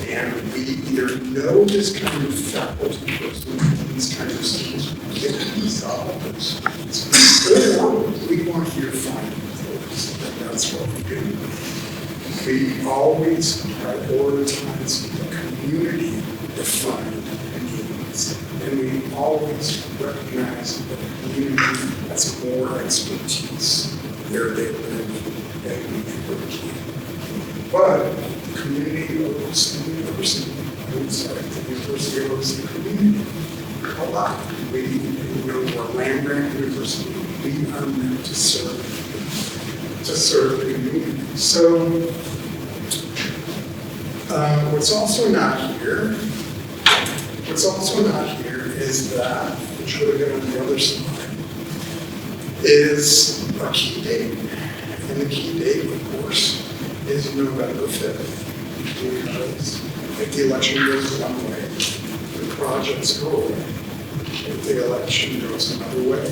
And we either know this kind of faculty person, these kinds of students, we get these others, or we want you to find those, and that's what we do. We always prioritize the community-defined needs, and we always recognize that the community has more expertise where they live than we ever can. But the community owes the university, the university owes the community a lot. We're a land-grant university. We are meant to serve the community. So, what's also not here is that, which would have been on the other slide, is a key date. And the key date, of course, is November 5th. Because if the election goes one way, the projects go away. If the election goes another way,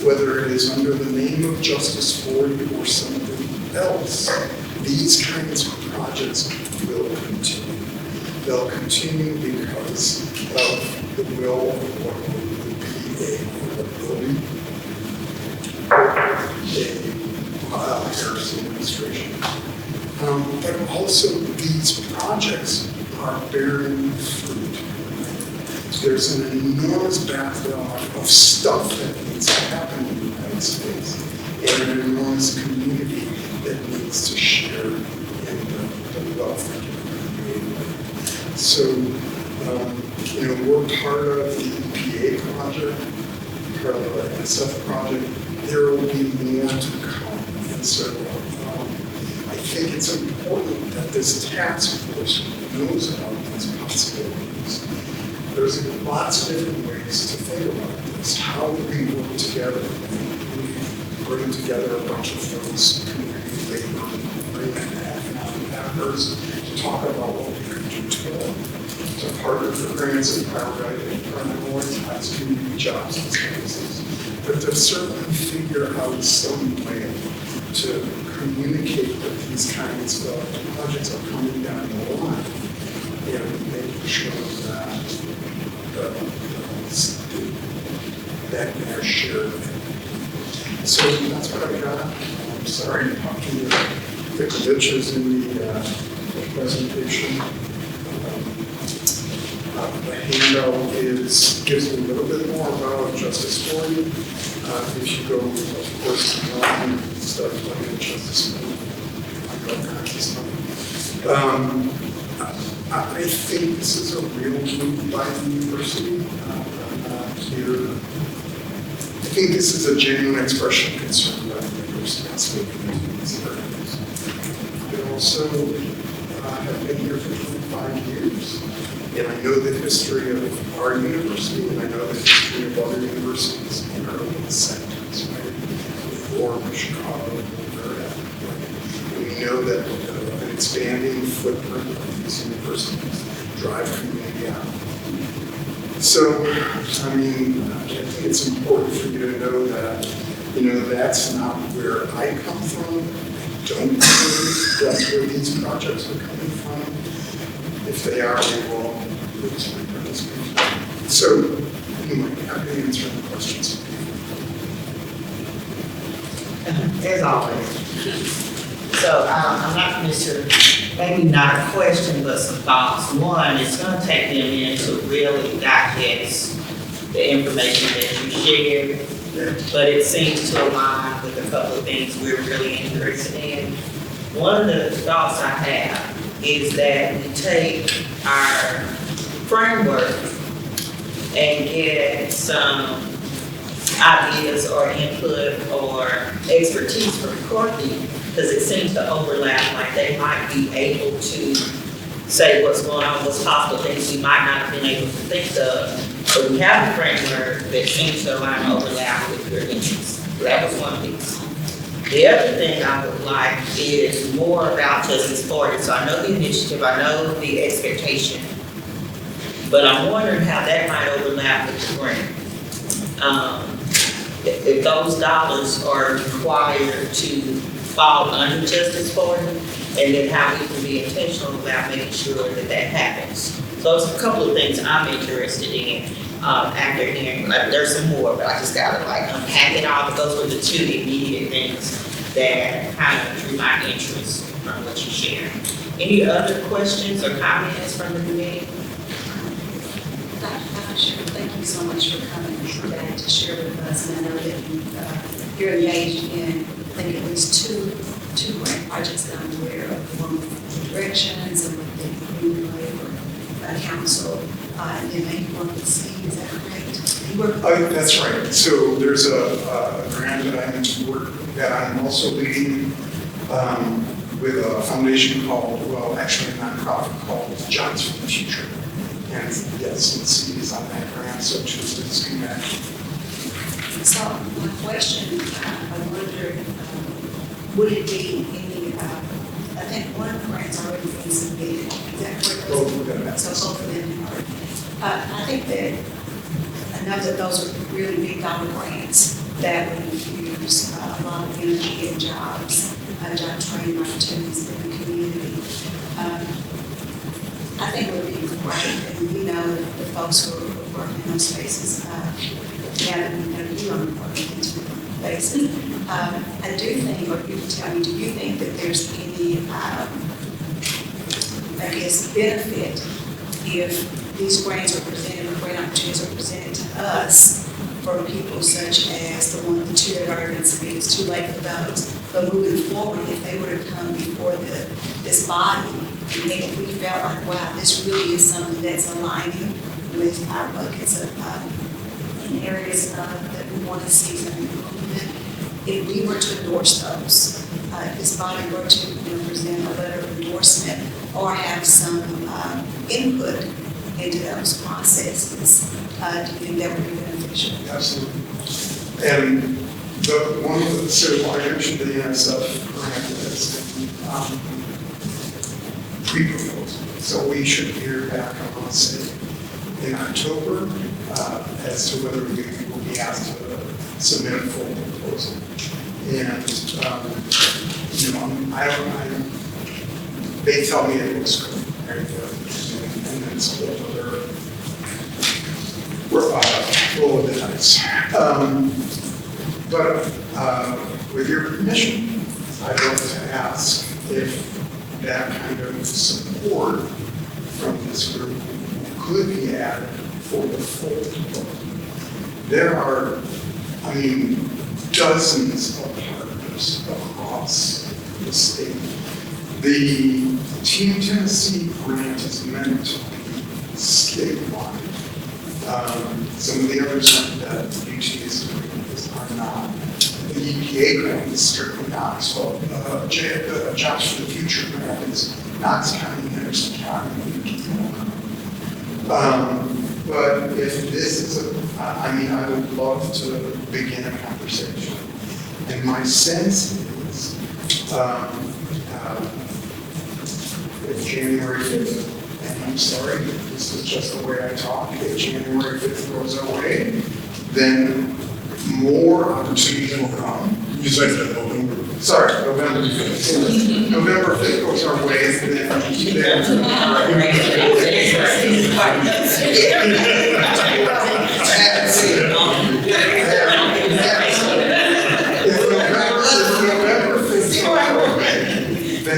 whether it is under the name of Justice for You or something else, these kinds of projects will continue. They'll continue because of the will of what will be a Harris administration. But also these projects are bearing fruit. There's an enormous backlog of stuff that needs to happen in the United States, and an enormous community that needs to share in the wealth that we're creating. So, we're part of the EPA project, part of the Aaertf project. There will be more to come, and so I think it's important that this task force knows about these possibilities. There's lots of different ways to think about this. How do we work together? We bring together a bunch of folks, community labor, bring actors to talk about what we could do together. To partner for grants and prioritize community jobs and services. But to certainly figure out some way to communicate that these kinds of projects are coming down the line and making sure that that they're shared. So that's what I got. I'm sorry to talk to you. The glitches in the presentation. The handout gives you a little bit more about Justice for You. If you go, of course, and start looking at Justice for You, I go back to stuff. I think this is a real move by the university. I think this is a genuine expression of concern by the university. That's what these areas. I also have been here for 25 years. And I know the history of our university, and I know the history of other universities in urban centers, right? With Orem, Chicago, where right? And we know that an expanding footprint of these universities drive community out. So, I mean, I think it's important for you to know that, you know, that's not where I come from. I don't believe that's where these projects are coming from. If they are, they will lose my participation. So, anyway, happy to answer any questions. As always. So I'm not Mr., maybe not a question, but some thoughts. One, it's gonna take them in to really digest the information that you shared, but it seems to align with a couple of things we're really interested in. One of the thoughts I have is that we take our framework and get some ideas or input or expertise from Courtney, because it seems to overlap, like they might be able to say what's going on, what's possible, things we might not have been able to think of. But we have a framework that seems to align and overlap with your interests. That was one piece. The other thing I would like is more about Justice for It. So I know the initiative, I know the expectation, but I'm wondering how that might overlap with the grant. If those dollars are required to fall under Justice for It, and then how we can be intentional about making sure that that happens. So it's a couple of things I'm interested in after hearing, like, there's some more, but I just gotta like unpack it all, but those were the two immediate things that kind of drew my interest from what you shared. Any other questions or comments from the committee? Sure. Thank you so much for coming today to share with us. And I know that you're engaged in, I think, at least two grant projects that I'm aware of. One with directions and with the Community Labor Council, and then maybe one with C. Is that correct? That's right. So there's a grant that I'm in work that I'm also leading with a foundation called, well, actually a nonprofit called Jobs for the Future. And yes, let's see, is on that grant, so just connect. So my question, I wonder, would it be any, I think one grant's already been submitted, is that correct? Both of them. So both of them are. I think that, I know that those are really big dollar grants that would infuse a lot of energy and jobs, job training opportunities in the community. I think it would be great, and we know the folks who are working in those spaces, now that we know you are working in different places. I do think, or you can tell me, do you think that there's any, I guess, benefit if these grants are presented, or grant opportunities are presented to us from people such as the one, the two that have already been submitted, it's too late for those, but moving forward, if they were to come before this body, and if we felt like, wow, this really is something that's aligning with our buckets of, in areas that we want to see some improvement, if we were to endorse those, if this body were to present a letter of endorsement or have some input into those processes, do you think that would be beneficial? Absolutely. And so I mentioned the NSF grant as pre-proposal. So we should hear back, I want to say, in October as to whether we will be asked to submit a full proposal. And, they tell me it looks good, right? And then some other roll of the dice. But with your permission, I'd like to ask if that kind of support from this group could be added for the full proposal. There are, dozens of partners across the state. The Team Tennessee grant is meant to be statewide. Some of the others that UT is doing are not. The EPA grant is strictly Knox. Well, Jobs for the Future grant is Knox County, Henderson County, but if this is I would love to begin a conversation. And my sense is, it's January 5th, and I'm sorry, this is just the way I talk. If January 5th goes our way, then more opportunities will come. You say that November. Sorry, November 5th. November 5th goes our way, and then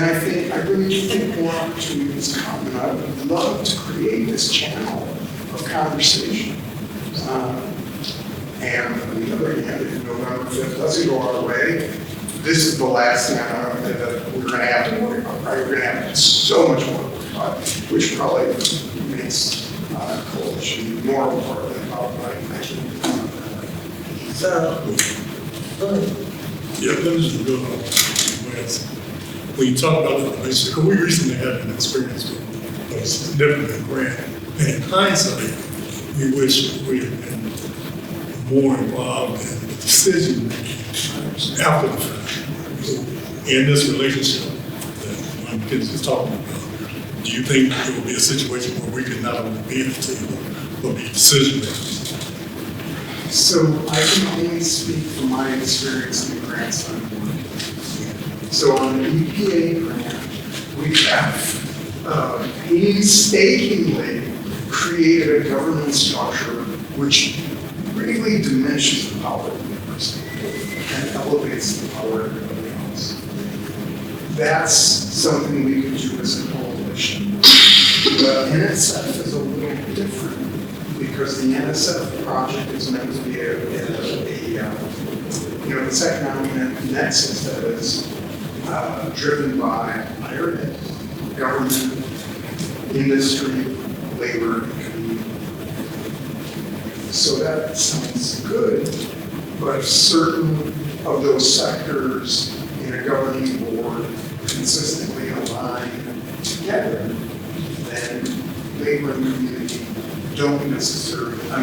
I think, I really do think more opportunities come, and I would love to create this channel of conversation. And on the other hand, if November 5th doesn't go our way, this is the last thing that we're gonna have to worry about, right? We're gonna have so much more to worry about, which probably makes coalition more important than probably I can. So, go ahead. Yeah, let me just build on Wes. When you talk about the relationship, because we recently had an experience with a significant grant, and in hindsight, we wish we had been more involved in the decision making after the fact. In this relationship that Mackenzie is talking about, do you think it will be a situation where we can not only be at the table, but be decision makers? So I can only speak from my experience in the grants I'm working with. So on the EPA grant, we have painstakingly created a governance structure which really diminishes the power of the university and elevates the power of everybody else. That's something we could do as a coalition. The NSF is a little different because the NSF project is meant to be this economic nexus that is driven by Aaertf, government, industry, labor, and community. So that sounds good, but if certain of those sectors in a governing board consistently align together, then labor and community don't necessarily, I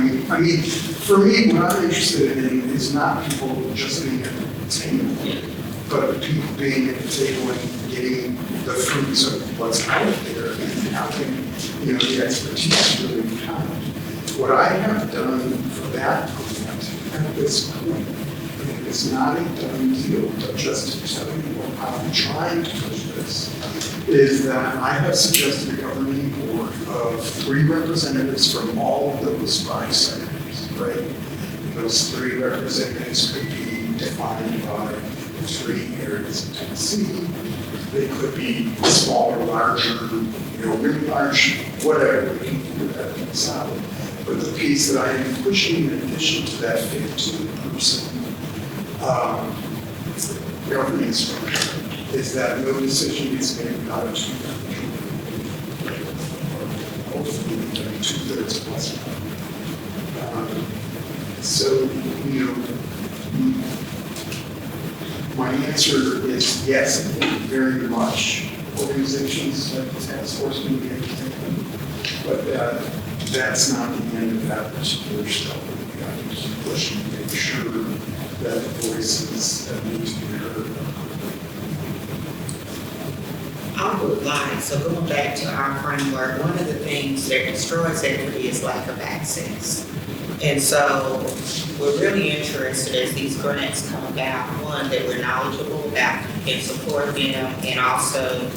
mean, for me, what I'm interested in is not people just being at the table, but people being at the table and getting the fruits of what's out there and having, the expertise really count. What I have done for that grant at this point, and it's not a done deal, but just to tell you how I'm trying to push this, is that I have suggested a governing board of 3 representatives from all of those 5 sectors, right? And those 3 representatives could be defined by 3 areas of Tennessee. They could be smaller, larger, really large, whatever, we can figure that out. But the piece that I am pushing in addition to that 15-person governing structure is that no decision is made without a 2/3. Hopefully, 2/3 plus. So, my answer is yes, I think very much organizations like the task force can be entertained, but that's not the end of that particular stuff. We got to keep pushing to make sure that the voices that need to be heard. I would like, so going back to our framework, one of the things that destroys equity is lack of access. And so we're really interested as these grants come about, one, that we're knowledgeable about and support them, and also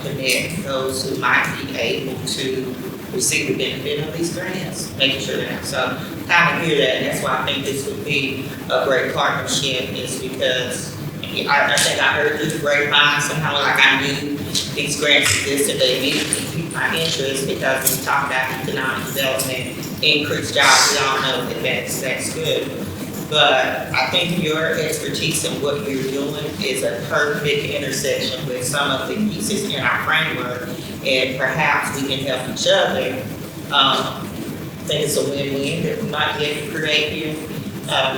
connect those who might be able to receive the benefit of these grants, making sure that, so kind of hear that, and that's why I think this would be a great partnership, is because I think I heard through the grapevine somehow, like I knew these grants existed, they immediately piqued my interest because we talk about economic development, increased jobs, we all know that that's good. But I think your expertise in what you're doing is a perfect intersection with some of the pieces in our framework, and perhaps we can help each other. I think it's a win-win that we might be able to create here.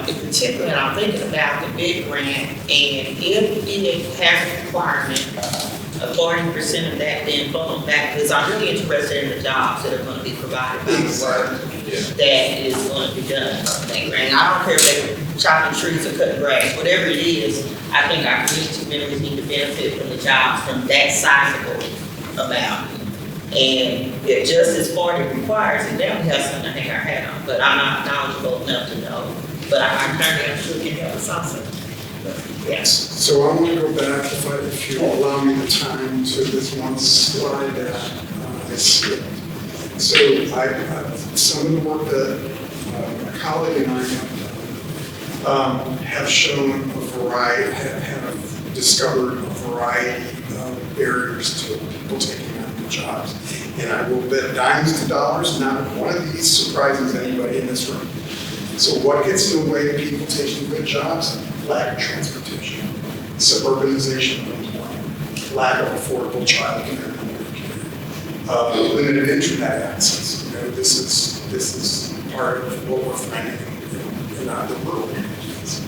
In particular, I'm thinking about the big grant, and if it has a requirement, 40% of that being funneled back, because I'm really interested in the jobs that are going to be provided by the work that is going to be done on that grant. I don't care if they're chopping trees or cutting grass, whatever it is, I think our community members need to benefit from the jobs from that sizable amount. And if Justice Party requires it, then we have something to hang our hat on, but I'm not knowledgeable enough to know. But I'm sure can help us also. Yes. So I want to go back, if you allow me the time, to this one slide that I skipped. So some of the work that a colleague and I have shown a variety, have discovered a variety of barriers to people taking on new jobs. And I will bet dimes to dollars, not one of these surprises anybody in this room. So what gets in the way of people taking good jobs? Lack of transportation, suburbanization of employment, lack of affordable childcare, limited internet access. You know, this is part of what we're finding in the rural communities.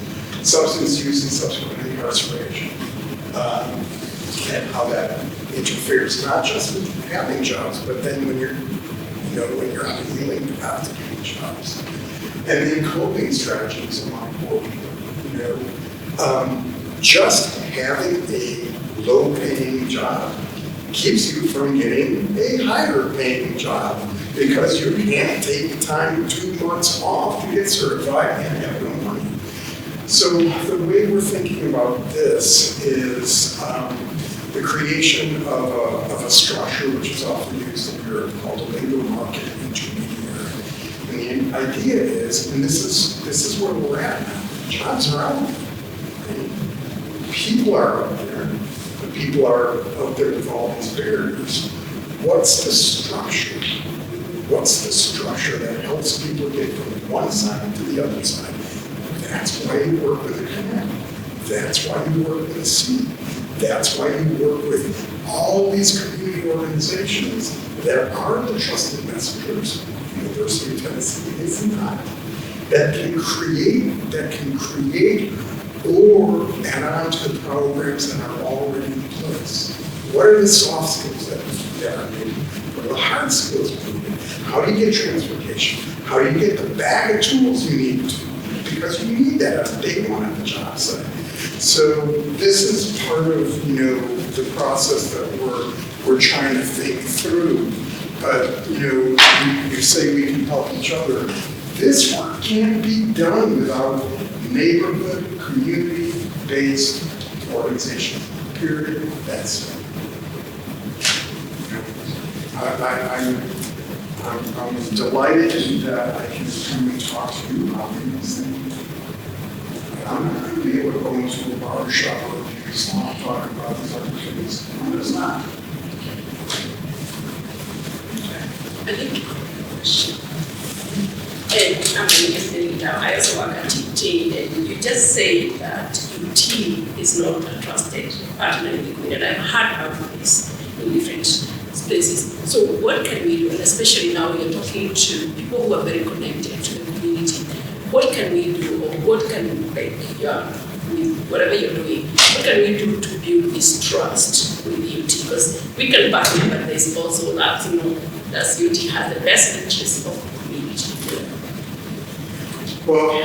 Substance use and subsequent incarceration, and how that interferes not just with having jobs, but then when you're unwilling to have to get jobs. And then coping strategies among poor people. Just having a low-paying job keeps you from getting a higher-paying job because you can't take the time 2 months off to get certified and have no money. So the way we're thinking about this is the creation of a structure which is often used in Europe called a labor market intermediary. And the idea is, and this is where we're at now, jobs are out there. People are out there, but people are out there with all these barriers. What's the structure? What's the structure that helps people get from one side to the other side? That's why you work with a connect. That's why you work with a seed. That's why you work with all these community organizations that are the trusted messengers. University of Tennessee is not. That can create or add on to the programs that are already in place. What are the soft skills that are needed? What are the hard skills needed? How do you get transportation? How do you get the bag of tools you need to? Because you need that on day one at the job site. So this is part of the process that we're trying to think through. But you say we can help each other. This work can't be done without neighborhood, community-based organization. Period. That's it. I'm delighted that I can come and talk to you about these things. I'm not going to be able to go into a barber shop or a beauty salon and talk about these other things. I'm just not. I think, and I'm listening now, I also work at UT, and you just say that UT is not a trusted partner in the community, and I've heard about this in different spaces. So what can we do, and especially now you're talking to people who are very connected to the community, what can we do, or what can, with whatever you're doing, what can we do to build this trust with UT? Because we can back it, but there's also that, does UT have the best interest of the community? Well,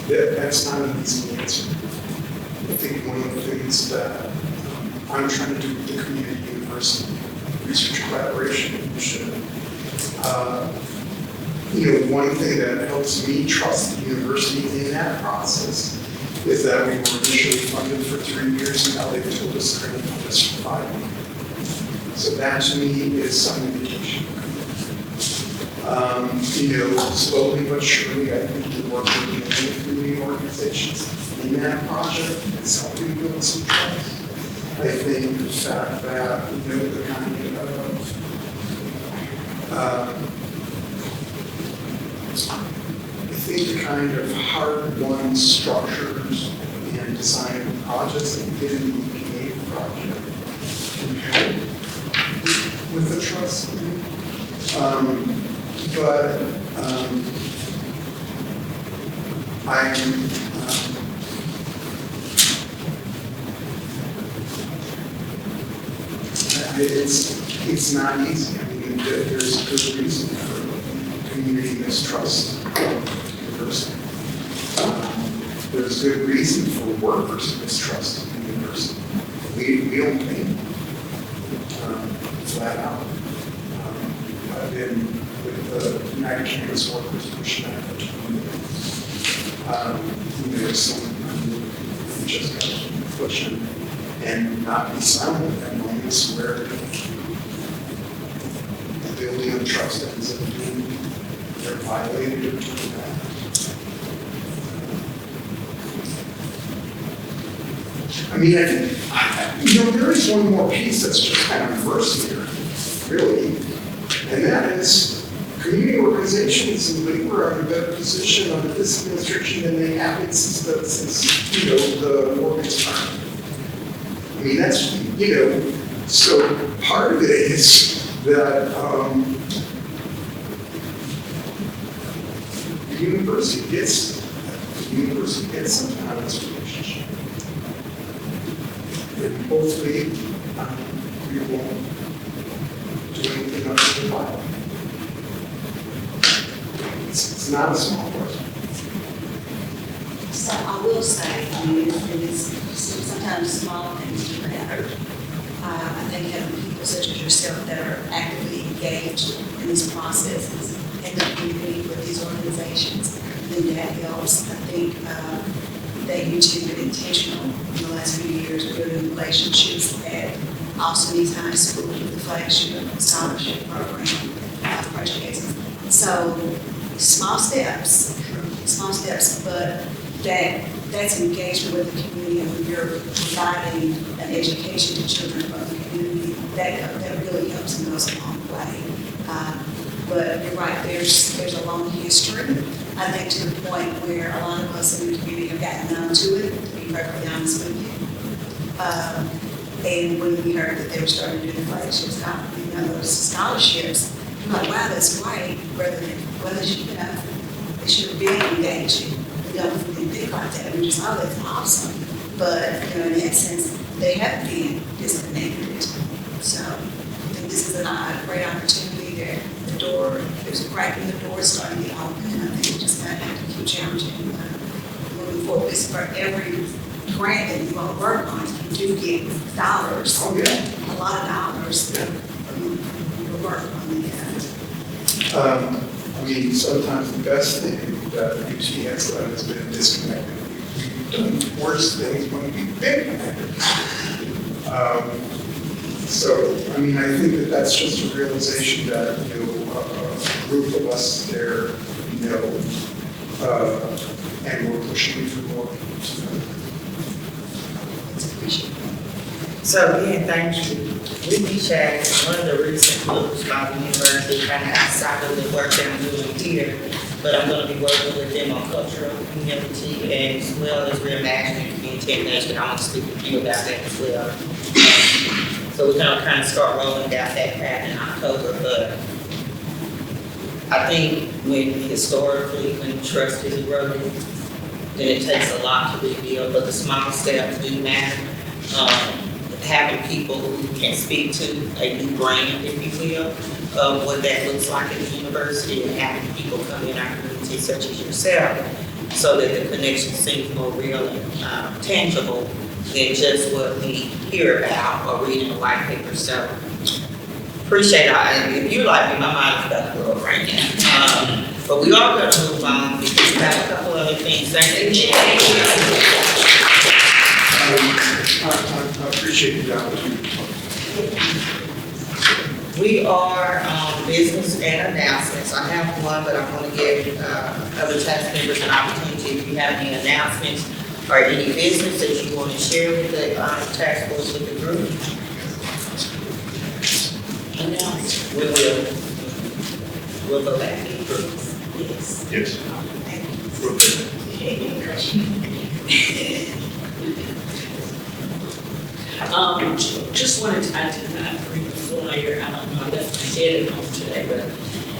that's not an easy answer. I think one of the things that I'm trying to do with the community university research collaboration initiative, one thing that helps me trust the university in that process is that we were initially funded for 3 years, and now they've told us they're going to fund us for 5 years. So that to me is some indication. Slowly but surely, I think the work we're doing with community organizations in that project is helping build some trust. I think the fact that the kind of hard-won structures and design of projects that we did in the EPA project can help with the trust. It's not easy. I mean, there's a good reason for community mistrust in the university. There's good reason for workers' mistrust workers. We don't pay them, flat out. I've been with the United Campus Workers pushing that for 20 years. There's some, we just got to push them and not be silent at moments where the building of trust ends up being, they're violated or doing that. I mean, I think, there is one more piece that's just kind of reversed here, really, and that is community organizations and labor are in a better position under this administration than they have been since the Morgan's time. I mean, that's, so part of it is that the university gets some kind of this relationship. And hopefully, we won't do anything other than violate. It's not a small part. So I will say, sometimes small things do matter. I think having people such as yourself that are actively engaged in these processes and that community with these organizations, then that helps. I think that you two have been intentional in the last few years building relationships at Austin East High School with the flagship scholarship program projects. So small steps, but that's engagement with the community, and when you're providing an education to children from the community, that really helps and goes a long way. But you're right, there's a long history, I think, to the point where a lot of us in the community have gotten numb to it, to be perfectly honest with you. And when we heard that they were starting to do the flagship those scholarships, I'm like, wow, that's great, rather than, well, they should have been engaging. We didn't think like that. We just, oh, that's awesome. But, in that sense, they have been disconnected. So I think this is a great opportunity there. There's a crack in the door starting to open, and I think we just gotta have to keep challenging moving forward. Because for every grant that you want to work on, you do get dollars. Oh, yeah. A lot of dollars. Yeah. To work on that. I mean, sometimes the best thing that UT has done has been disconnected. We've done worse things when we've been connected. So, I mean, I think that that's just a realization that, a group of us there, and we're pushing for more. So again, thank you. We checked one of the recent books by the university, kind of outside of the work that I'm doing here, but I'm going to be working with them on cultural community as well as reimagining community and nation. I want to speak with you about that as well. So we're going to kind of start rolling down that path in October, but I think when trust is eroded, then it takes a lot to rebuild, but the small steps do matter. Having people who can speak to a new brand, if you will, of what that looks like at the university, and having people come in our community such as yourself, so that the connection seems more real and tangible than just what we hear about or read in the white paper. So appreciate it. If you like me, my mind is about to blow right now. But we are going to move on because we have a couple other things. Thank you. I appreciate the opportunity. We are on business and announcements. I have one, but I want to give other task members an opportunity. If you have any announcements or any business that you want to share with the task force, with the group. We'll go back to the group. Yes. Yes. Just wanted to, I did not bring the flyer, I don't know, I left my head at home today, but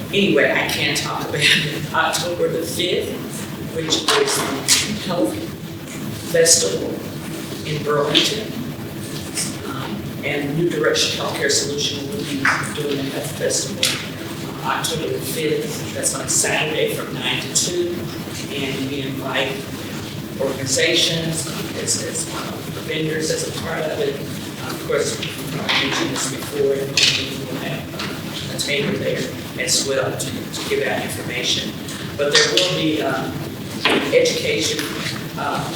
anyway, I can talk about it. October the 5th, which is the Health Festival in Burlington. And New Direction Healthcare Solution will be doing the Health Festival October the 5th. That's on Saturday from 9 to 2. And we invite organizations, as vendors as a part of it. Of course, I mentioned this before, and we will have a table there as well to give out information. But there will be education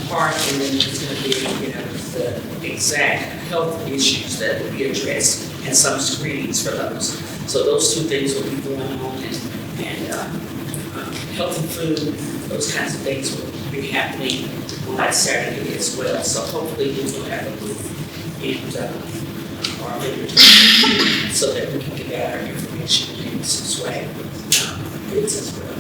part, and then there's going to be, the exact health issues that will be addressed and some screenings for those. So those two things will be going on, and healthy food, those kinds of things will be happening on that Saturday as well. So hopefully we will have a booth and our vendors so that we can get out our information and some swag goods as well.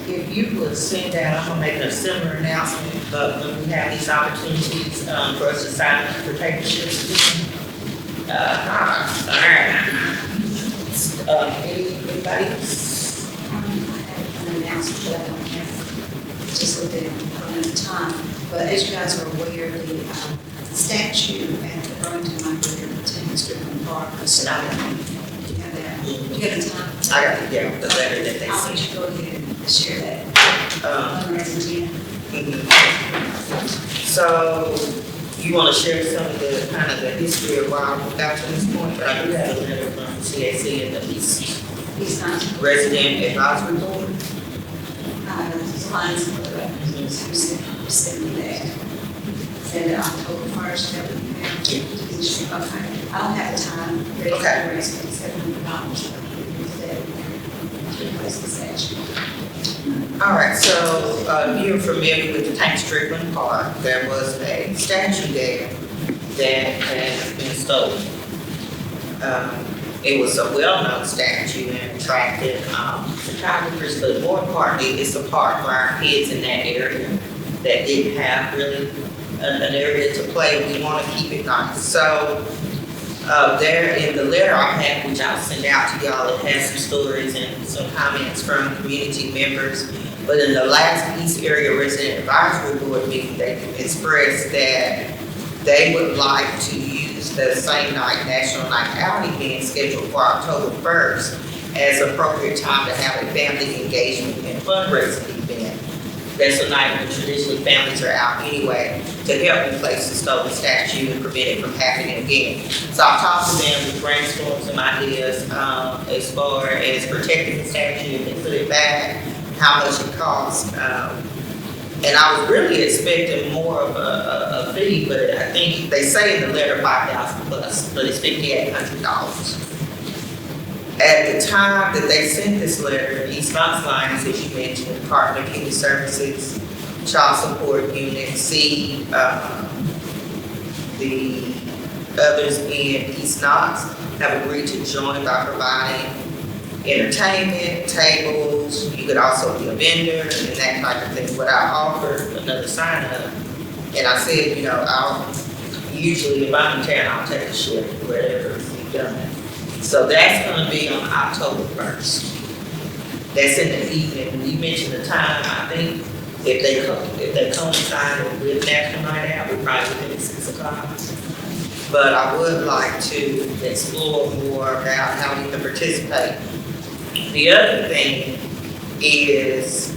If you would send out, I'm gonna make a similar announcement, but when we have these opportunities, for us to sign up for table shifts. All right. Anybody else? I have an announcement that I don't have, just looked at it on the time. But as you guys are aware, the statue at the Burlington Library pertains to the park. So I don't know. Do you have that? Do you have the time? I got, yeah, the letter that they I'll sent. let you go ahead and share that. So, you wanna share some of the, kind of the history of why we got to this point? But I do have a letter from CAC and the He's not. Resident Advisory Board. Lines of the records, who sent me that. And October 1st, that would be there. Okay. I don't have the time. Okay. $700 to replace the statue. All right, so, you're familiar with the Tank Strickland Park. There was a statue there that has been stolen. It was a well-known statue and attracted, photographers, but more importantly, it's a park for our kids in that area that didn't have really an area to play. We want to keep it nice. So, there in the letter I have, which I'll send out to y'all, it has some stories and some comments from community members. But in the last East Area Resident Advisory Board meeting, they expressed that they would like to use the same night, National Night Out event scheduled for October 1st as appropriate time to have a family engagement and fundraising event. That's a night when traditionally families are out anyway to help replace the stolen statue and prevent it from happening again. So I've talked to them, we brainstormed some ideas as far as protecting the statue, if they put it back, how much it costs. And I was really expecting more of a fee, but I think they say in the letter $5,000 plus, but it's $5,800. At the time that they sent this letter, East Knox Lions, as you mentioned, Department of Human Services, Child Support Unit, C, the others in East Knox have agreed to join by providing entertainment, tables. You could also be a vendor and that type of thing. What I offered, another sign up, and I said, I'll usually if I'm in town, I'll take a shift, whatever you've done. So that's gonna be on October 1st. That's in the evening. When you mentioned the time, I think if they coincide with National Night Out, we probably would at 6 o'clock. But I would like to explore more about how we can participate. The other thing is,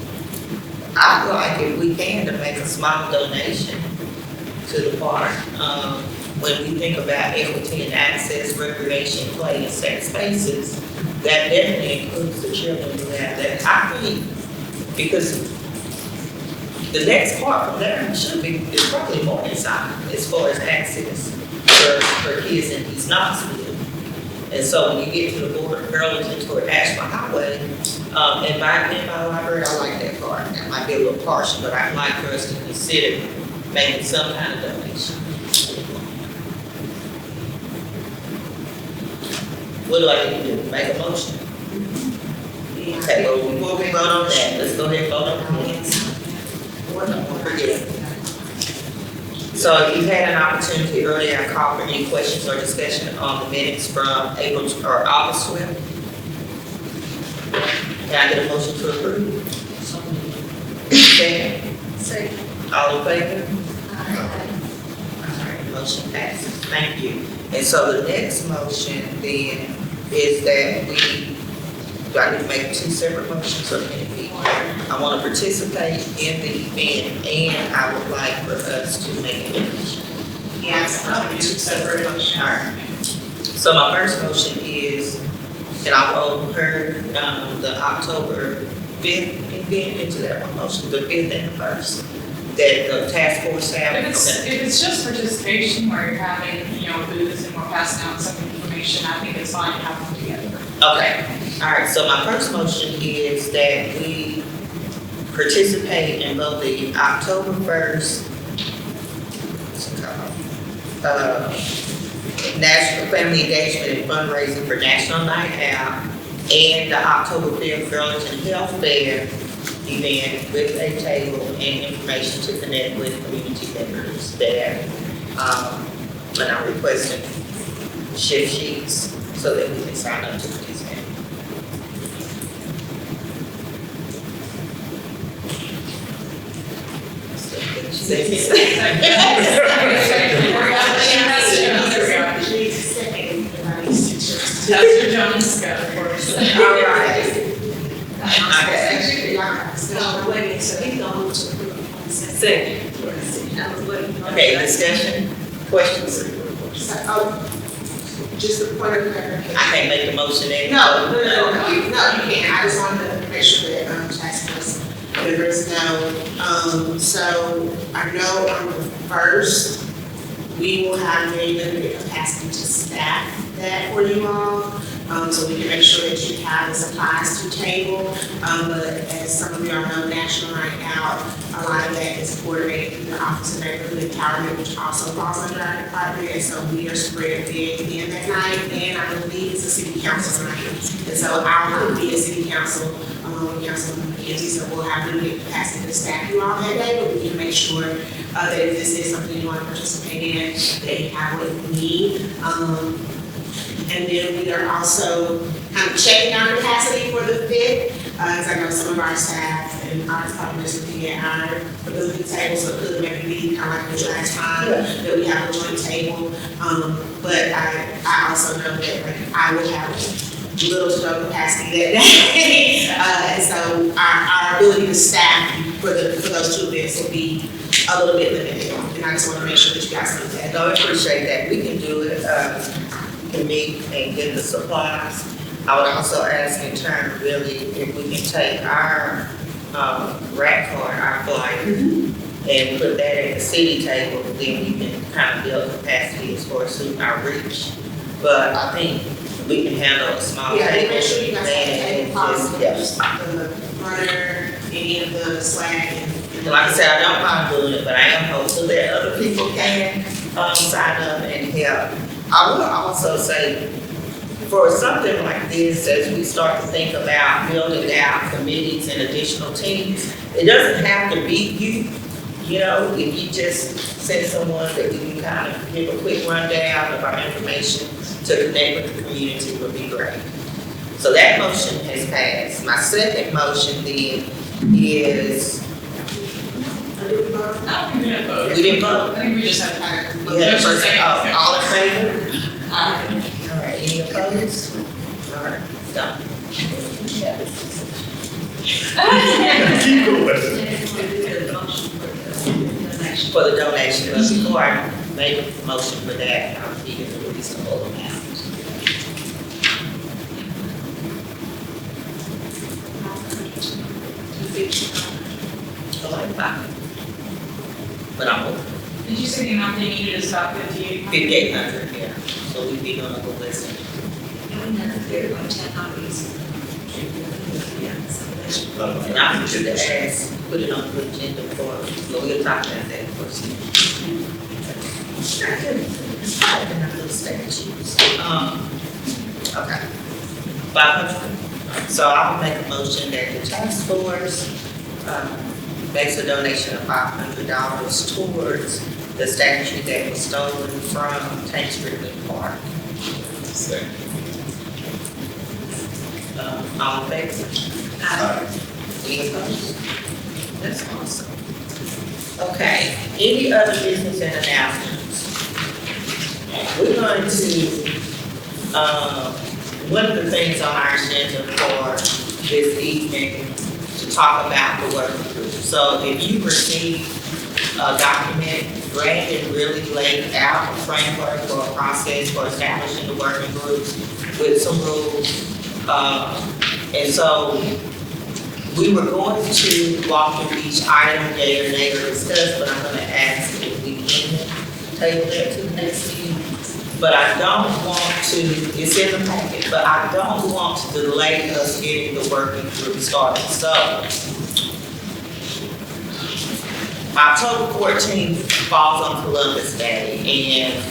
I'd like, if we can, to make a small donation to the park. When we think about equity and access, recreation, play, and safe spaces, that definitely includes the children who have that. I think, because the next part from there should be, is probably more inside as far as access for kids in East Knoxville. And so when you get to the border of Burlington toward Ashland Highway, and by library, I like that part. That might be a little partial, but I'd like for us to consider making some kind of donation. What do I need to do? Make a motion? Okay, well, before we vote on that, let's go ahead and vote on the minutes. Forget. So you had an opportunity earlier, I called for any questions or discussion on the minutes from August 12th. Can I get a motion to approve? Second. All in favor? All right, motion passes. Thank you. And so the next motion then is that do I need to make two separate motions or can it be? I want to participate in the event and I would like for us to make a donation. Yes. Two separate motions. All right. So my first motion is, and I will heard, the October 5th event into that one motion, the 5th and the 1st, that the task force have. If Okay. it's just participation where you're having, booths and we're passing out some information, I think it's fine to have them together. Okay, all right, so my first motion is that we participate in both the October 1st, National Family Engagement and Fundraising for National Night Out, and the October 5th Burlington Health Fair event with a table and information to connect with community members there. And I'm requesting shift sheets so that we can sign up to participate. Dr. Jones got it for us. All right. So he's gonna move to approve on the Second. I was waiting on. Okay, discussion, questions? Just a point of clarification. I can't make the motion and. No, you can't, I just wanted to make sure that, task force members know. So I know on the 1st, we will have very limited capacity to staff that for you all. So we can make sure that you have the supplies to table. But as some of you all know, National Night Out, a lot of that is coordinated through the Office of Neighborhood Empowerment, which also falls under our department. And so we are spread thin that night, and I believe it's a city council night. And so I will be a city council, Councilman McKenzie, so we'll have limited capacity to staff you all that day, but we can make sure that if this is something you want to participate in, that you have what you need. And then we are also kind of checking our capacity for the 5th, as I know some of our staff and our department is looking at our ability table, so it could maybe be kind of like the last time that we have a joint table. But I also know that like, I will have little to no capacity that day. And so our ability to staff for those two events will be a little bit limited. And I just want to make sure that you guys know that. No, I appreciate that. We can do it, can meet and get the supplies. I would also ask in turn, really, if we can take our, rack card, our flyer, and put that at the city table, then we can kind of build capacity as far as suiting our reach. But I think we can handle a small Yeah, table. make sure you guys have a and table policy, just- the runner, any of the swag and. Like I said, I don't mind doing it, but I am hopeful that other people can, sign up and help. I will also say, for something like this, as we start to think about building out committees and additional teams, it doesn't have to be you. You know, if you just send someone that we can kind of give a quick rundown of our information to connect with the community would be great. So that motion has passed. My second motion then is, I don't think we had a vote. we didn't vote. I think we just had. We had a first, all in favor? Aye. All right, any opposed? All right, done. Keep going. For the donation, but before I make a motion for that, I'll give you the reasonable amount. Like five. But I'm over. Did you say the amount they needed is about 58? 5,800, yeah, so we'd be on a good list. They're going to have these. And I want you to ask, put it on the agenda for, well, we'll talk about that first. It's probably been a little statutes. Okay. 500. So I'll make a motion that the task force, makes a donation of $500 towards the statue that was stolen from Tank Street Park. All in favor? Any opposed? That's awesome. Okay, any other business and announcements? We're going to, one of the things on our agenda for this evening to talk about the working group. So if you receive a document Brandon really laid out a framework or a process for establishing the working groups with some rules. And so we were going to walk through each item day or day or discuss, but I'm gonna ask if we can table that to the next meeting. But I don't want to, it's in the packet, but I don't want to delay us getting the working group started. So October 14th falls on Columbus Day, and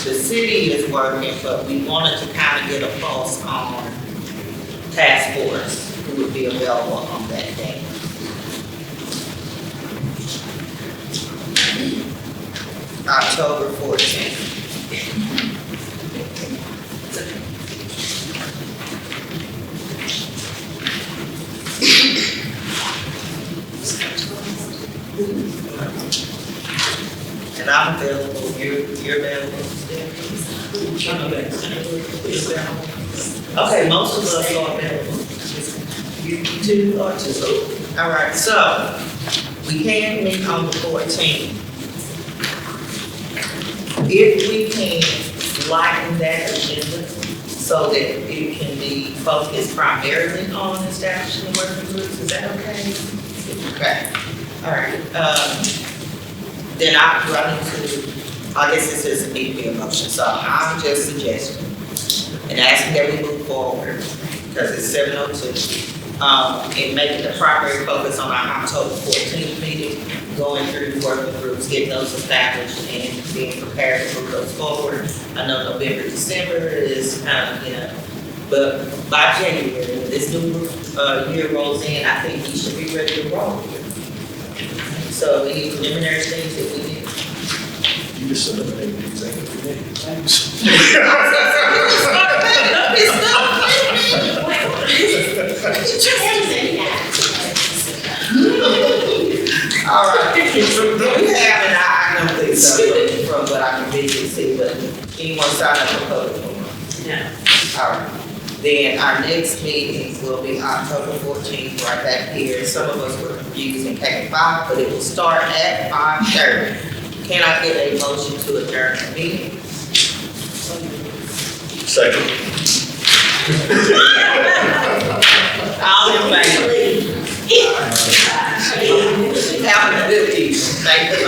the city is working, but we wanted to kind of get a pulse on task force who would be available on that day. October 14th. And I'm available, you're available. Okay, most of us are available. You two are too. All right, so we can meet on the 14th. If we can lighten that agenda so that it can be focused primarily on establishing working groups, is that okay? Okay, all right. Then I'm running to, I guess this doesn't need to be a motion, so I'm just suggesting and asking that we move forward, because it's 7:02. And making the primary focus on our October 14th meeting, going through working groups, getting those established and being prepared to move those forward. I know November, December is kind of, but by January, when this new year rolls in, I think we should be ready to roll here. So any preliminary things that we need? You just eliminated the executive committee. Thanks. All right. Do we have, and I don't think so, from what I can visually see, but anyone sign up for public forum? No. All right. Then our next meeting will be October 14th, right back here. Some of us were confused and came at 5, but it will start at 5:30. Can I get a motion to adjourn the meeting? Second. All in favor? Have a good evening. Thank you.